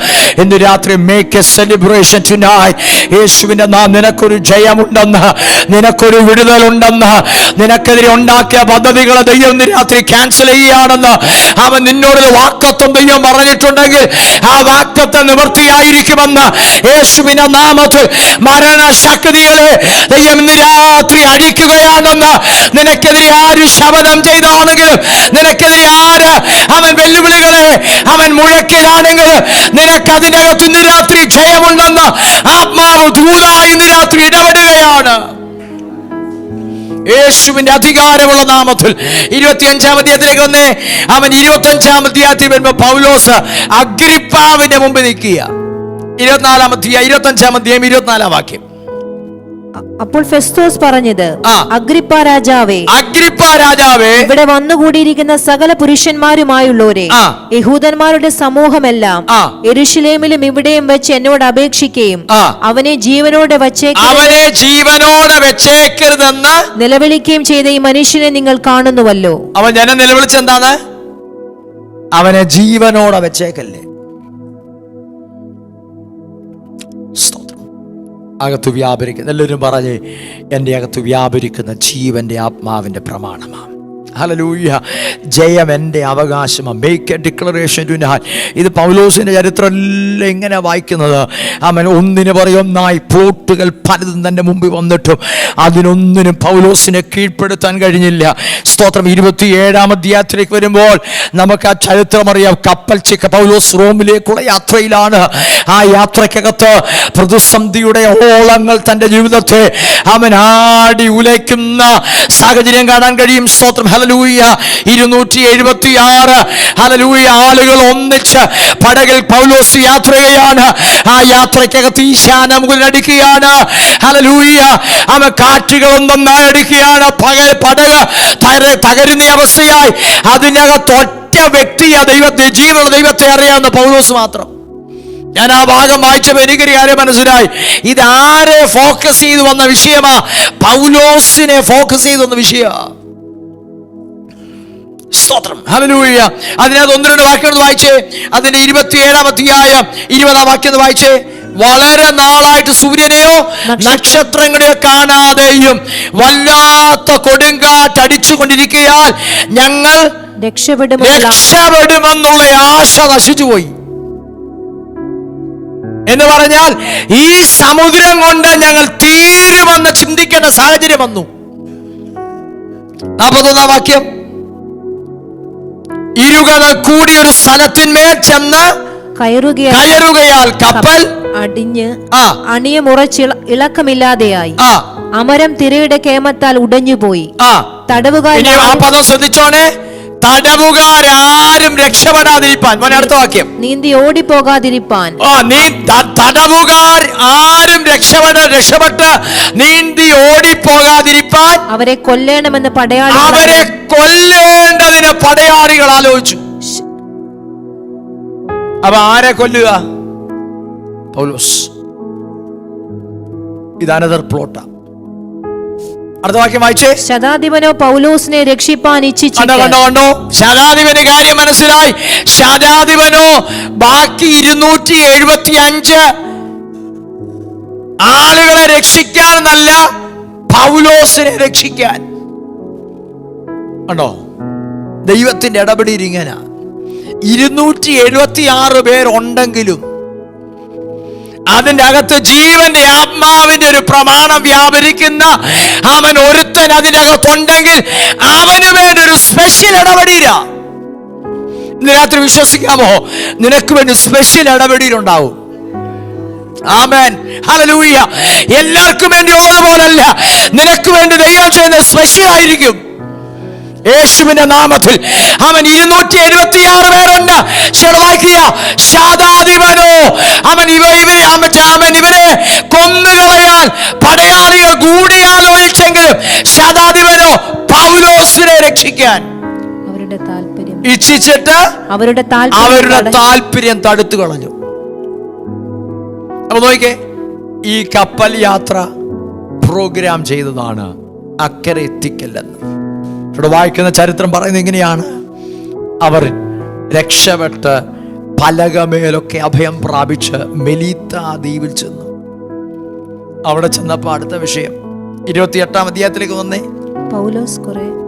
ഇന്ന് രാത്രി മേക്ക് എ സെലിബ്രേഷൻ ടുനൈറ്റ്. യേശുവിന്റെ നാം നിനക്കൊരു ജയമുണ്ടെന്ന്, നിനക്കൊരു വിടുതലുണ്ടെന്ന്, നിനക്കെതിരെ ഉണ്ടാക്കിയ പദ്ധതികളെ ദൈവം ഇന്ന് രാത്രി ക്യാൻസൽ ചെയ്യുകയാണെന്ന് അവൻ നിന്നോടൊരു വാഗ്ദത്തം ദൈവം പറഞ്ഞിട്ടുണ്ടെങ്കിൽ ആ വാഗ്ദത്തം നിവൃത്തിയായിരിക്കുമെന്ന് യേശുവിന്റെ നാമത്തിൽ മരണശക്തികളെ ദൈവം ഇന്ന് രാത്രി അഴിക്കുകയാണെന്ന്. നിനക്കെതിരെ ആര് ശപഥം ചെയ്തതാണെങ്കിലും, നിനക്കെതിരെ ആര് അവൻ വെല്ലുവിളികളെ അവൻ മുഴക്കിയതാണെങ്കിലും, നിനക്ക് അതിനകത്ത് ഇന്ന് രാത്രി ജയമുണ്ടെന്ന് ആത്മാവ് ദൂതായി ഇന്ന് രാത്രി ഇടപെടുകയാണ്. യേശുവിന്റെ അധികാരമുള്ള നാമത്തിൽ 25-ാം അധ്യായത്തിലേക്ക് വന്നേ. അവൻ 25-ാം അധ്യായത്തിൽ വരുമ്പോ പൗലോസ് അഗ്രിപ്പാവിന്റെ മുമ്പിൽ നിൽക്കുക. 24-ാം അധ്യായം 25-ാം അധ്യായം 24-ാം വാക്യം. അപ്പോൾ ഫെസ്തോസ് പറഞ്ഞത്, അഗ്രിപ്പാ രാജാവേ, ഇവിടെ വന്നുകൂടിയിരിക്കുന്ന സകല പുരുഷന്മാരുമായുള്ളവരെ, യഹൂദന്മാരുടെ സമൂഹമെല്ലാം യെരൂശലേമിലും ഇവിടെയും വെച്ച് എന്നോട് അപേക്ഷിക്കുകയും അവനെ ജീവനോടെ വെച്ചേക്കരുതെന്ന് നിലവിളിക്കുകയും ചെയ്ത ഈ മനുഷ്യനെ നിങ്ങൾ കാണുന്നുവല്ലോ. അവൻ ജനം നിലവിളിച്ചെന്താണ്? അവനെ ജീവനോടെ വെച്ചേക്കല്ലേ. അകത്ത് വ്യാപരിക്കുന്ന എല്ലാവരും പറഞ്ഞ്, എൻ്റെ അകത്ത് വ്യാപരിക്കുന്ന ജീവന്റെ ആത്മാവിന്റെ പ്രമാണമാണ്. ഹല്ലേലൂയ. ജയം എൻ്റെ അവകാശമാണ്. Make a declaration tonight. ഇത് പൗലോസിന്റെ ചരിത്രം എല്ലാം ഇങ്ങനെ വായിക്കുന്നത്. അവൻ ഒന്നിന് പറയൊന്നായി പോട്ടുകൾ പലതും തൻ്റെ മുമ്പിൽ വന്നിട്ടും അതിനൊന്നിനും പൗലോസിനെ കീഴ്പ്പെടുത്താൻ കഴിഞ്ഞില്ല. സ്തോത്രം. 27-ാം അധ്യായത്തിലേക്ക് വരുമ്പോൾ നമുക്ക് ആ ചരിത്രം അറിയാം. കപ്പൽ പൗലോസ് റോമിലേക്കുള്ള യാത്രയിലാണ്. ആ യാത്രക്കകത്ത് പ്രതിസന്ധിയുടെ ഓളങ്ങൾ തൻ്റെ ജീവിതത്തെ അവൻ ആടി ഉലയ്ക്കുന്ന സാഹചര്യം കാണാൻ കഴിയും. സ്തോത്രം. ഹല്ലേലൂയ. 276 ഹല്ലേലൂയ ആളുകൾ ഒന്നിച്ച് പടകിൽ പൗലോസ് യാത്ര ചെയ്യാണ്. ആ യാത്രക്കകത്ത് ഈശാന മുകളിൽ അടിക്കുകയാണ്. ഹല്ലേലൂയ. അവൻ കാറ്റുകളൊന്നൊന്നായി അടിക്കുകയാണ്. പടക് തകരുന്ന അവസ്ഥയായി. അതിനകത്ത് ഒറ്റ വ്യക്തിയെ ദൈവത്തെ, ജീവനുള്ള ദൈവത്തെ അറിയാവുന്ന പൗലോസ് മാത്രം. ഞാൻ ആ ഭാഗം വായിച്ചപ്പോൾ എനിക്കൊരു കാര്യം മനസ്സിലായി. ഇത് ആരെ ഫോക്കസ് ചെയ്ത് വന്ന വിഷയമാ? പൗലോസിനെ ഫോക്കസ് ചെയ്ത് വന്ന വിഷയമാ. സ്തോത്രം. ഹല്ലേലൂയ. അതിനകത്ത് 1-2 വാക്യങ്ങൾ വായിച്ചേ. അതിന്റെ 27-ാം അധ്യായം 20-ാം വാക്യം വായിച്ചേ. വളരെ നാളായിട്ട് സൂര്യനെയോ നക്ഷത്രങ്ങളെയോ കാണാതെയും വല്ലാത്ത കൊടുങ്കാറ്റ് അടിച്ചുകൊണ്ടിരിക്കയാൽ ഞങ്ങൾ രക്ഷപ്പെടുമെന്നുള്ള ആശ നശിച്ചുപോയി എന്ന് പറഞ്ഞാൽ, ഈ സമുദ്രം കൊണ്ട് ഞങ്ങൾ തീരുമെന്ന് ചിന്തിക്കേണ്ട സാഹചര്യം വന്നു. 41-ാം വാക്യം. ഇരുകടൽ കൂടി ഒരു സ്ഥലത്തിന്മേൽ ചെന്ന് കയറുകയാൽ കപ്പൽ അടിഞ്ഞ് അണിയമുറച്ച് ഇളക്കമില്ലാതെയായി. അമരം തിരയുടെ കേമത്താൽ ഉടഞ്ഞുപോയി. തടവുകാർ, ആ പദം ശ്രദ്ധിച്ചോണേ, തടവുകാരും രക്ഷപ്പെടാതിരിപ്പാൻ. അടുത്ത വാക്യം, നീന്തി ഓടിപ്പോകാതിരിപ്പാൻ. തടവുകാർ ആരും രക്ഷപ്പെട്ട് നീന്തി ഓടിപ്പോകാതിരിപ്പാൻ അവരെ കൊല്ലേണ്ടതിന് പടയാളികൾ ആലോചിച്ചു. അപ്പൊ ആരെ കൊല്ലുക? പൗലോസ്. ഇതാനദർ പ്ലോട്ടാ. അടുത്ത വാക്യം വായിച്ചേ. ശതാധിപനോ പൗലോസിനെ രക്ഷിപ്പാൻ ഇച്ഛിച്ചു. കണ്ടോ, ശതാധിപന് കാര്യം മനസ്സിലായി. ശതാധിപനോ ബാക്കി 275 ആളുകളെ രക്ഷിക്കാനെന്നല്ല, പൗലോസിനെ രക്ഷിക്കാൻ. കണ്ടോ, ദൈവത്തിന്റെ ഇടപെടൽ ഇങ്ങനെ. 276 പേരുണ്ടെങ്കിലും അതിൻ്റെ അകത്ത് ജീവന്റെ ആത്മാവിന്റെ ഒരു പ്രമാണം വ്യാപരിക്കുന്ന അവൻ ഒരുത്തൻ അതിനകത്തുണ്ടെങ്കിൽ അവന് വേണ്ടി ഒരു സ്പെഷ്യൽ ഇടപെടീല. ഇന്ന് രാത്രി വിശ്വസിക്കാമോ? നിനക്ക് വേണ്ടി സ്പെഷ്യൽ ഇടപെടലുണ്ടാവും. ആമേൻ, ഹല്ലേലൂയ. എല്ലാവർക്കും വേണ്ടി ഉള്ളതുപോലല്ല, നിനക്ക് വേണ്ടി ദൈവം ചെയ്യുന്നത് സ്പെഷ്യൽ ആയിരിക്കും. യേശുവിന്റെ നാമത്തിൽ അവൻ 276 പേരുണ്ട്. ശതാധിപനോ അവൻ ഇവരെ കൊന്നുകളയാൻ പടയാളികൾ കൂടിയാലോചിച്ചെങ്കിലും ശതാധിപനോ പൗലോസിനെ രക്ഷിക്കാൻ ഇച്ഛിച്ചിട്ട് അവരുടെ താല്പര്യം തടുത്തു കളഞ്ഞു. അപ്പൊ നോക്കിക്കേ, ഈ കപ്പൽ യാത്ര പ്രോഗ്രാം ചെയ്തതാണ് അക്കരെ എത്തിക്കല്ലെന്ന്. ഇവിടെ വായിക്കുന്ന ചരിത്രം പറയുന്നത് ഇങ്ങനെയാണ്: അവർ രക്ഷപ്പെട്ട് പലകമേലൊക്കെ അഭയം പ്രാപിച്ച് മെലീത്ത ദ്വീപിൽ ചെന്നു. അവിടെ ചെന്നപ്പോ അടുത്ത വിഷയം 28-ാം അധ്യായത്തിലേക്ക് വന്നേ. പൗലോസ്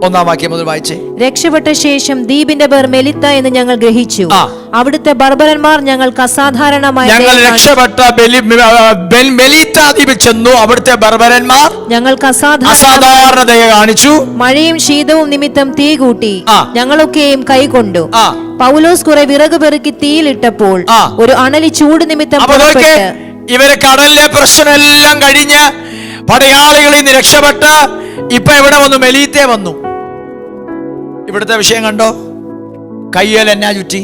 1-ാം വാക്യം മുതൽ വായിച്ചേ. രക്ഷപ്പെട്ട ശേഷം ദ്വീപിന്റെ പേർ മെലിത്ത എന്ന് ഞങ്ങൾ ഗ്രഹിച്ചു. അവിടുത്തെ ബർബരന്മാർ ഞങ്ങൾക്ക് അസാധാരണമായി ഞങ്ങൾ രക്ഷപ്പെട്ട മെലീത്ത ദ്വീപിൽ ചെന്നു. അവിടുത്തെ ബർബരന്മാർ ഞങ്ങൾക്ക് അസാധാരണതയെ കാണിച്ചു. മഴയും ശീതവും നിമിത്തം തീ കൂട്ടി ഞങ്ങളൊക്കെയും കൈകൊണ്ടു. പൗലോസ് കുറെ വിറക് പെറുക്കി തീയിലിട്ടപ്പോൾ ഒരു അണലി ചൂട് നിമിത്തം ഇവരെ കടലിലെ പ്രശ്നമെല്ലാം കഴിഞ്ഞ് പടയാളികളിൽ നിന്ന് രക്ഷപ്പെട്ട് ഇപ്പൊ ഇവിടെ വന്നു, മെലീത്തെ വന്നു. ഇവിടുത്തെ വിഷയം കണ്ടോ, കയ്യിൽ എന്നാ ചുറ്റി?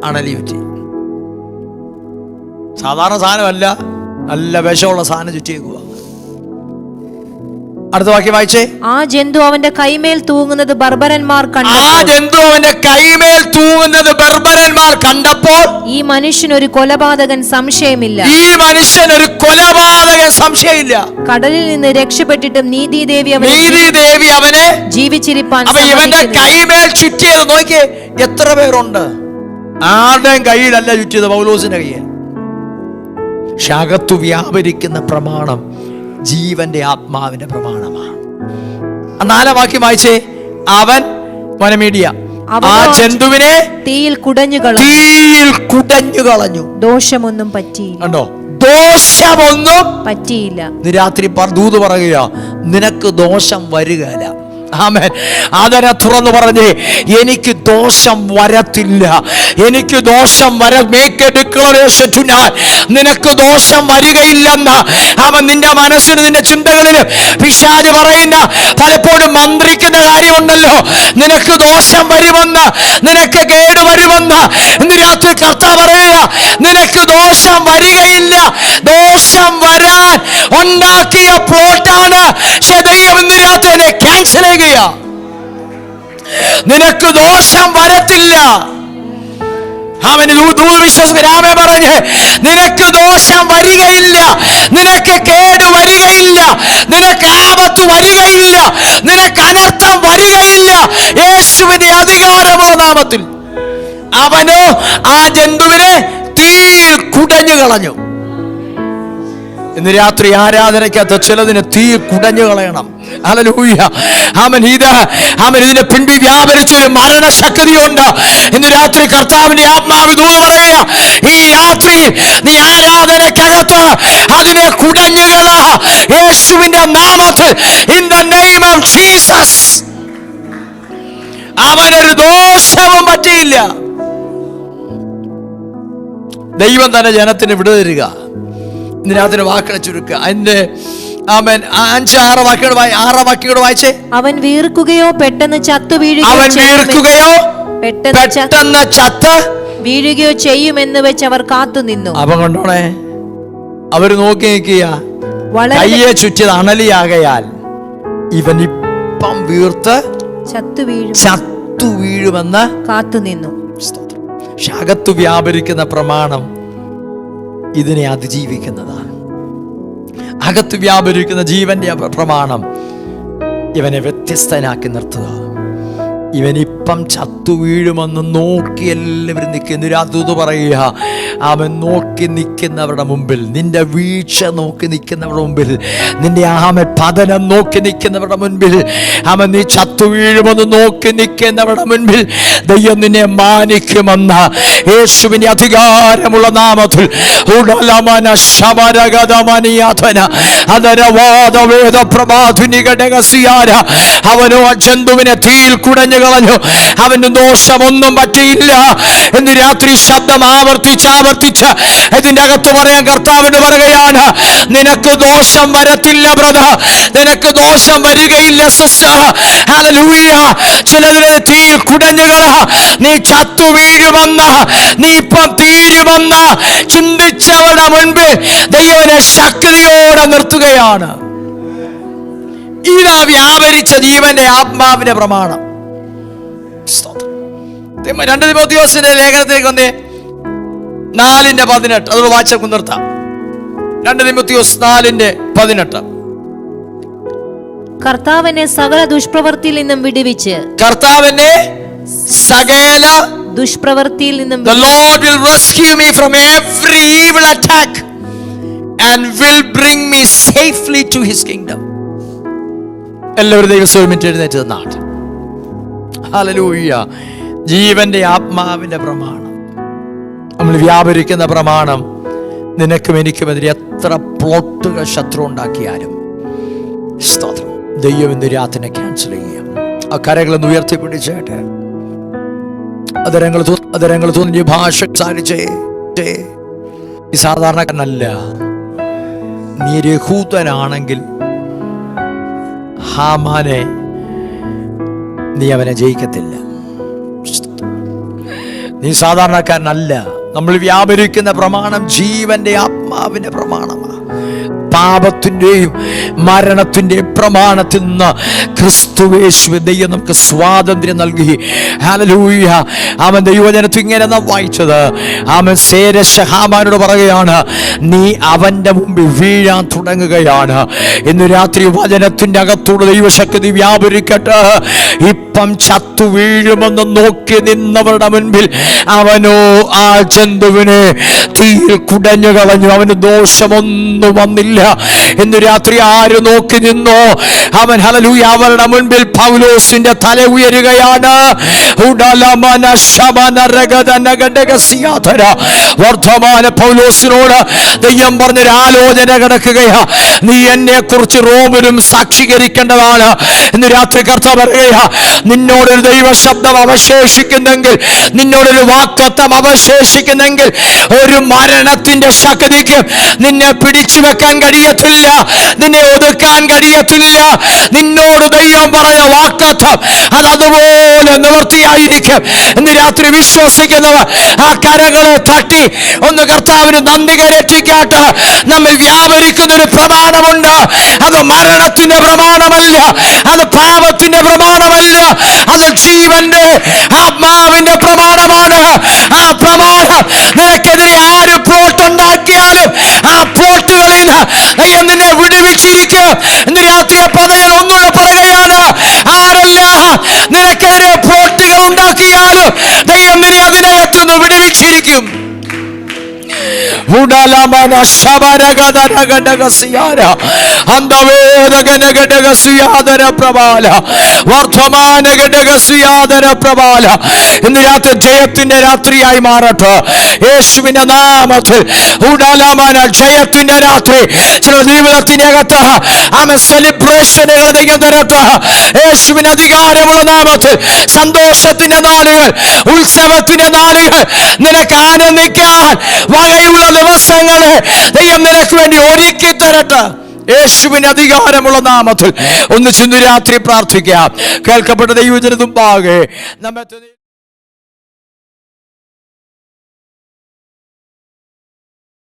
അണലി ചുറ്റി. സാധാരണ സാധനമല്ല, നല്ല വിഷമുള്ള സാധനം ചുറ്റിയേക്കുക. അടുത്ത വാക്യം വായിച്ചേ. ആ ജന്തു അവന്റെ കൈമേൽ തൂങ്ങുന്നത് ബർബരന്മാർ കണ്ടപ്പോൾ ഈ മനുഷ്യനൊരു കൊലപാതകൻ സംശയമില്ല. കടലിൽ നിന്ന് രക്ഷപ്പെട്ടിട്ടും നീതിദേവി അവനെ ജീവിച്ചിരിപ്പാൻ. ഇവന്റെ കൈമേൽ ചുറ്റിയത് നോക്കിയേ, എത്ര പേരുണ്ട്? ആരുടെയും കയ്യിലല്ല ചുറ്റിയത്, പൗലോസിന്റെ കയ്യിൽ. അകത്തു വ്യാപരിക്കുന്ന പ്രമാണം ജീവന്റെ ആത്മാവിന്റെ പ്രമാണമാണ്. 4-ാം വാക്യം വായിച്ചേ. അവൻ വനമീഡിയ ആ ജന്തുവിനെ തീയിൽ കുടഞ്ഞു കളഞ്ഞു. ദോഷമൊന്നും പറ്റിയില്ല. കണ്ടോ, ദോഷമൊന്നും പറ്റിയില്ല. രാത്രി ദൂത് പറയുക, നിനക്ക് ദോഷം വരികയില്ല. ആമേൻ. അതിനെ തുറന്നു പറഞ്ഞേ, എനിക്ക് ദോഷം വരത്തില്ല, എനിക്ക് ദോഷം നിനക്ക് ദോഷം വരികയില്ലെന്ന് അവൻ നിന്റെ മനസ്സിന്, നിന്റെ ചിന്തകളിൽ പിശാച് പറയുന്ന പലപ്പോഴും മന്ത്രിക്കുന്ന കാര്യമുണ്ടല്ലോ, നിനക്ക് ദോഷം വരുമെന്ന്, നിനക്ക് കേട് വരുമെന്ന്. ഇന്ന് രാത്രി കർത്താവ് പറയുക, നിനക്ക് ദോഷം വരികയില്ല. ദോഷം വരാൻ ഉണ്ടാക്കിയ പ്ലോട്ടാണ് ദൈവം ഇന്ന് രാത്രി ക്യാൻസൽ ചെയ്യുക. നിനക്ക് ദോഷം വരത്തില്ല. അവന് വിശ്വസിരാമേ പറഞ്ഞ്, നിനക്ക് ദോഷം വരികയില്ല, നിനക്ക് കേട് വരികയില്ല, നിനക്ക് ആപത്ത് വരികയില്ല, നിനക്ക് അനർത്ഥം വരികയില്ല. യേശുവിന്റെ അധികാരമുള്ള നാമത്തിൽ അവനോ ആ ജന്തുവിനെ തീയിൽ കുടഞ്ഞു കളഞ്ഞു. ഇന്ന് രാത്രി ആരാധനയ്ക്കകത്ത് ചിലതിന് തീ കുടഞ്ഞു കളയണം. ഹല്ലേലൂയ. ഇതിനെ പിൻപി വ്യാപരിച്ചൊരു മരണശക്തിയുണ്ട്. ഇന്ന് രാത്രി കർത്താവിന്റെ ആത്മാവ് ദൂത് പറയുക, ഈ രാത്രി നീ ആരാധനയ്ക്കകത്ത് അതിനെ കുടഞ്ഞുകള യേശുവിന്റെ നാമത്തിൽ. In the name of Jesus. അവനൊരു ദോഷവും പറ്റിയില്ല. ദൈവം തന്നെ ജനത്തിന് വിടുതരിക. ഇതിനകത്തിന് വാക്കുകളെ ചുരുക്കുക. അതിന്റെ ആമേൻ 5-6 വാക്യങ്ങൾ വായിച്ചേ. അവൻ വീർക്കുകയോ പെട്ടെന്ന് ചത്തു വീഴുകയോ ചെയ്യുമെന്ന് വെച്ച് അവർ കാത്തുനിന്നു. അപ്പം കണ്ടോണേ, അവര് നോക്കി നിൽക്കുക, കയ്യെ ചുറ്റിയത് അണലിയാകയാൽ ഇവൻ ഇപ്പം വീർത്ത് ചത്തു വീഴുമെന്ന് കാത്തുനിന്നു. പക്ഷെ അകത്തു വ്യാപരിക്കുന്ന പ്രമാണം ഇതിനെ അതിജീവിക്കുന്നതാണ്. അകത്ത് വ്യാപരിക്കുന്ന ജീവന്റെ പ്രമാണം ഇവനെ വ്യത്യസ്തനാക്കി നിർത്തുക. ഇവനിപ്പം ചത്തു വീഴുമെന്ന് നോക്കി എല്ലാവരും നിൽക്കുന്നു. രാത്രി പറയുക, അവൻ നോക്കി നിൽക്കുന്നവരുടെ മുമ്പിൽ, നിന്റെ വീഴ്ച നോക്കി നിൽക്കുന്നവരുടെ മുമ്പിൽ, നിന്റെ പതനം നോക്കി നിൽക്കുന്നവരുടെ മുൻപിൽ, അവൻ നീ ചത്തു വീഴുമെന്ന് നോക്കി നിൽക്കുന്നവരുടെ മുൻപിൽ ദൈവം നിന്നെ മാനിക്കുമെന്ന യേശുവിന്റെ അധികാരമുള്ള നാമത്തിൽ അവനോ ആ ജന്തുവിനെ തീയിൽ കുടഞ്ഞു കളഞ്ഞു. അവന് ദോഷമൊന്നും പറ്റിയില്ല എന്ന് രാത്രി ശബ്ദം ആവർത്തിച്ച് ഇതിന്റെ അകത്ത് പറയാൻ കർത്താവിന് പറയുകയാണ്, നിനക്ക് ദോഷം വരത്തില്ല ബ്രദർ, നിനക്ക് ദോഷം വരികയില്ല സിസ്റ്റർ. ഹല്ലേലൂയ. ചിലതിനെ തീയിൽ കുടഞ്ഞുകള, നീ ചത്തു വീഴുമെന്ന്, നീ ഇപ്പം തീരുമെന്ന് ചിന്തിച്ചവരുടെ മുൻപിൽ ദൈവനെ ശക്തിയോടെ നിർത്തുകയാണ്. ഇതാ വ്യാപരിച്ച ജീവന്റെ ആത്മാവിന്റെ പ്രമാണം. 2 തിമോഥെയോസിന്റെ ലേഖനത്തിലേക്ക് വന്നേ, 4:18. അതോട് വായിച്ചു നിർത്താം. 2 തിമോഥെയോസ് 4:18. കർത്താവിനെ സകല ദുഷ്പ്രവൃത്തിയിൽ നിന്നും വിടുവിച്ച്, കർത്താവിനെ സകല ദുഷ്പ്രവൃത്തിയിൽ നിന്നും The Lord will rescue me from every evil attack and will bring me safely to his kingdom. എല്ലാവരും ദൈവസ്വരമിട്ട് എഴുന്നേറ്റ് നിന്നാട്ടെ. ഹല്ലേലൂയ. ജീവന്റെ ആത്മാവിന്റെ പ്രമാണം, നമ്മൾ വ്യാപരിക്കുന്ന പ്രമാണം, നിനക്കും എനിക്കുമെതിരെ എത്ര പ്ലോട്ടുകൾ ശത്രു ഉണ്ടാക്കിയാലും സ്തോത്രം, ദൈവം ഇന്ന് രാത്രിനെ ക്യാൻസൽ ചെയ്യാം. ആ കരകളൊന്ന് ഉയർത്തിപ്പിടിച്ചേട്ടെ. അതരങ്ങൾ തോന്നി ഭാഷ സാരിച്ചേ. ഈ സാധാരണക്കാരനല്ല, നീ യഹൂദനാണെങ്കിൽ ഹാമാനെ നീ അവനെ ജയിക്കത്തില്ല. നീ സാധാരണക്കാരനല്ല. നമ്മൾ വ്യാപരിക്കുന്ന പ്രമാണം ജീവന്റെ ആത്മാവിന്റെ പ്രമാണമാണ്. പാപത്തിന്റെയും മരണത്തിന്റെയും പ്രമാണത്തിൽ നിന്ന് ക്രിസ്തുയേശുവിൻ ദൈവം നമുക്ക് സ്വാതന്ത്ര്യം നൽകി. ഹല്ലേലൂയ. അവൻ ദൈവജനത്തിൽ ഇങ്ങനെ വായിച്ചത്, അവൻ ഹാമാനോട് പറയുകയാണ്, നീ അവന്റെ മുമ്പിൽ വീഴാൻ തുടങ്ങുകയാണ്. ഇന്ന് രാത്രി വചനത്തിന്റെ അകത്തൂടെ ദൈവശക്തി വ്യാപരിക്കട്ടെ. ഇപ്പം ചത്തു വീഴുമെന്ന് നോക്കി നിന്നവരുടെ മുൻപിൽ അവനോ ആ ജന്തുവിനെ തീയിൽ കുടഞ്ഞു കളഞ്ഞു. അവന് ദോഷമൊന്നും വന്നില്ല. ഇന്ന് രാത്രി ആര് നോക്കി നിന്നോ അവൻ ഹല്ലേലൂയ അവരുടെ മുൻപിൽ പൗലോസിന്റെ തല ഉയരുകയാണ്. വർദ്ധമാന പൗലോസിനോട് ദൈവം പറഞ്ഞൊരു ആലോചന കിടക്കുകയാ, നീ എന്നെ കുറിച്ച് റോമിലും സാക്ഷീകരിക്കേണ്ടതാണ്. ഇന്ന് രാത്രി കർത്താവ് പറയുക, നിന്നോടൊരു ദൈവ ശബ്ദം അവശേഷിക്കുന്നെങ്കിൽ, നിന്നോടൊരു വാഗ്ദത്തം അവശേഷിക്കുന്നെങ്കിൽ, ഒരു മരണത്തിന്റെ ശക്തിക്ക് നിന്നെ പിടിച്ചു വെക്കാൻ കഴിയത്തില്ല, നിന്നെ ഒതുക്കാൻ കഴിയത്തില്ല. നിന്നോട് ദൈവം പറഞ്ഞ വാഗ്ദത്തം അതതുപോലെ നിവൃത്തിയായിരിക്കും. ഇന്ന് രാത്രി വിശ്വസിക്കുന്നവർ ആ കരങ്ങളെ തട്ടി ഒന്ന് കർത്താവിന് നന്ദി കരറ്റിക്കാട്ട്. നമ്മൾ വ്യാപരിക്കുന്ന ഒരു പ്രമാണമുണ്ട്. അത് മരണത്തിന്റെ പ്രമാണമല്ല, അത് പാപത്തിന്റെ പ്രമാണമല്ല, അത് ജീവന്റെ ആത്മാവിന്റെ പ്രമാണമാണ്. ആ പ്രമാണം നിനക്കെതിരെ ആര് പ്ലോട്ടുണ്ടാക്കിയാലും ആ പ്ലോട്ടുകളിൽ ദൈവം നിന്നെ വിടുവിച്ചിരിക്കും. ഇന്ന് രാത്രി പദങ്ങൾ ഒന്നുകൂടെ പറയുകയാണ്, ആരല്ല നിനക്കെതിരെ പ്ലോട്ടുകൾ ഉണ്ടാക്കിയാലും ദൈവം നിന്നെ അതിനകത്തുനിന്ന് വിടുവിച്ചിരിക്കും. അന്തവേദന ഘടകസിയാദര പ്രബാല വർദ്ധമാന ഘടകസിയാദര പ്രബാല. ഇന്ന് രാത്രി ജയത്തിന്റെ രാത്രിയായി മാറട്ടെ യേശുവിന്റെ നാമത്തിൽ. ഉടലമന ജയത്തിന്റെ രാത്രി ചില ജീവിതത്തിനകത്ത് സെലിബ്രേഷനുകൾ ദൈവം തരട്ടെ യേശുവിന് അധികാരമുള്ള നാമത്തിൽ. സന്തോഷത്തിന്റെ നാളുകൾ, ഉത്സവത്തിന്റെ നാളുകൾ, നിനക്ക് ആനന്ദിക്കാൻ വകയുള്ള ദിവസങ്ങളെ ദൈവം നിനക്ക് വേണ്ടി ഒരുക്കി തരട്ടെ യേശുവിന് അധികാരമുള്ള നാമത്തിൽ. ഒന്ന് ചിന്തു രാത്രി പ്രാർത്ഥിക്കാം. കേൾക്കപ്പെട്ട ദൈവജനത്തും പാകെ നമ്മെ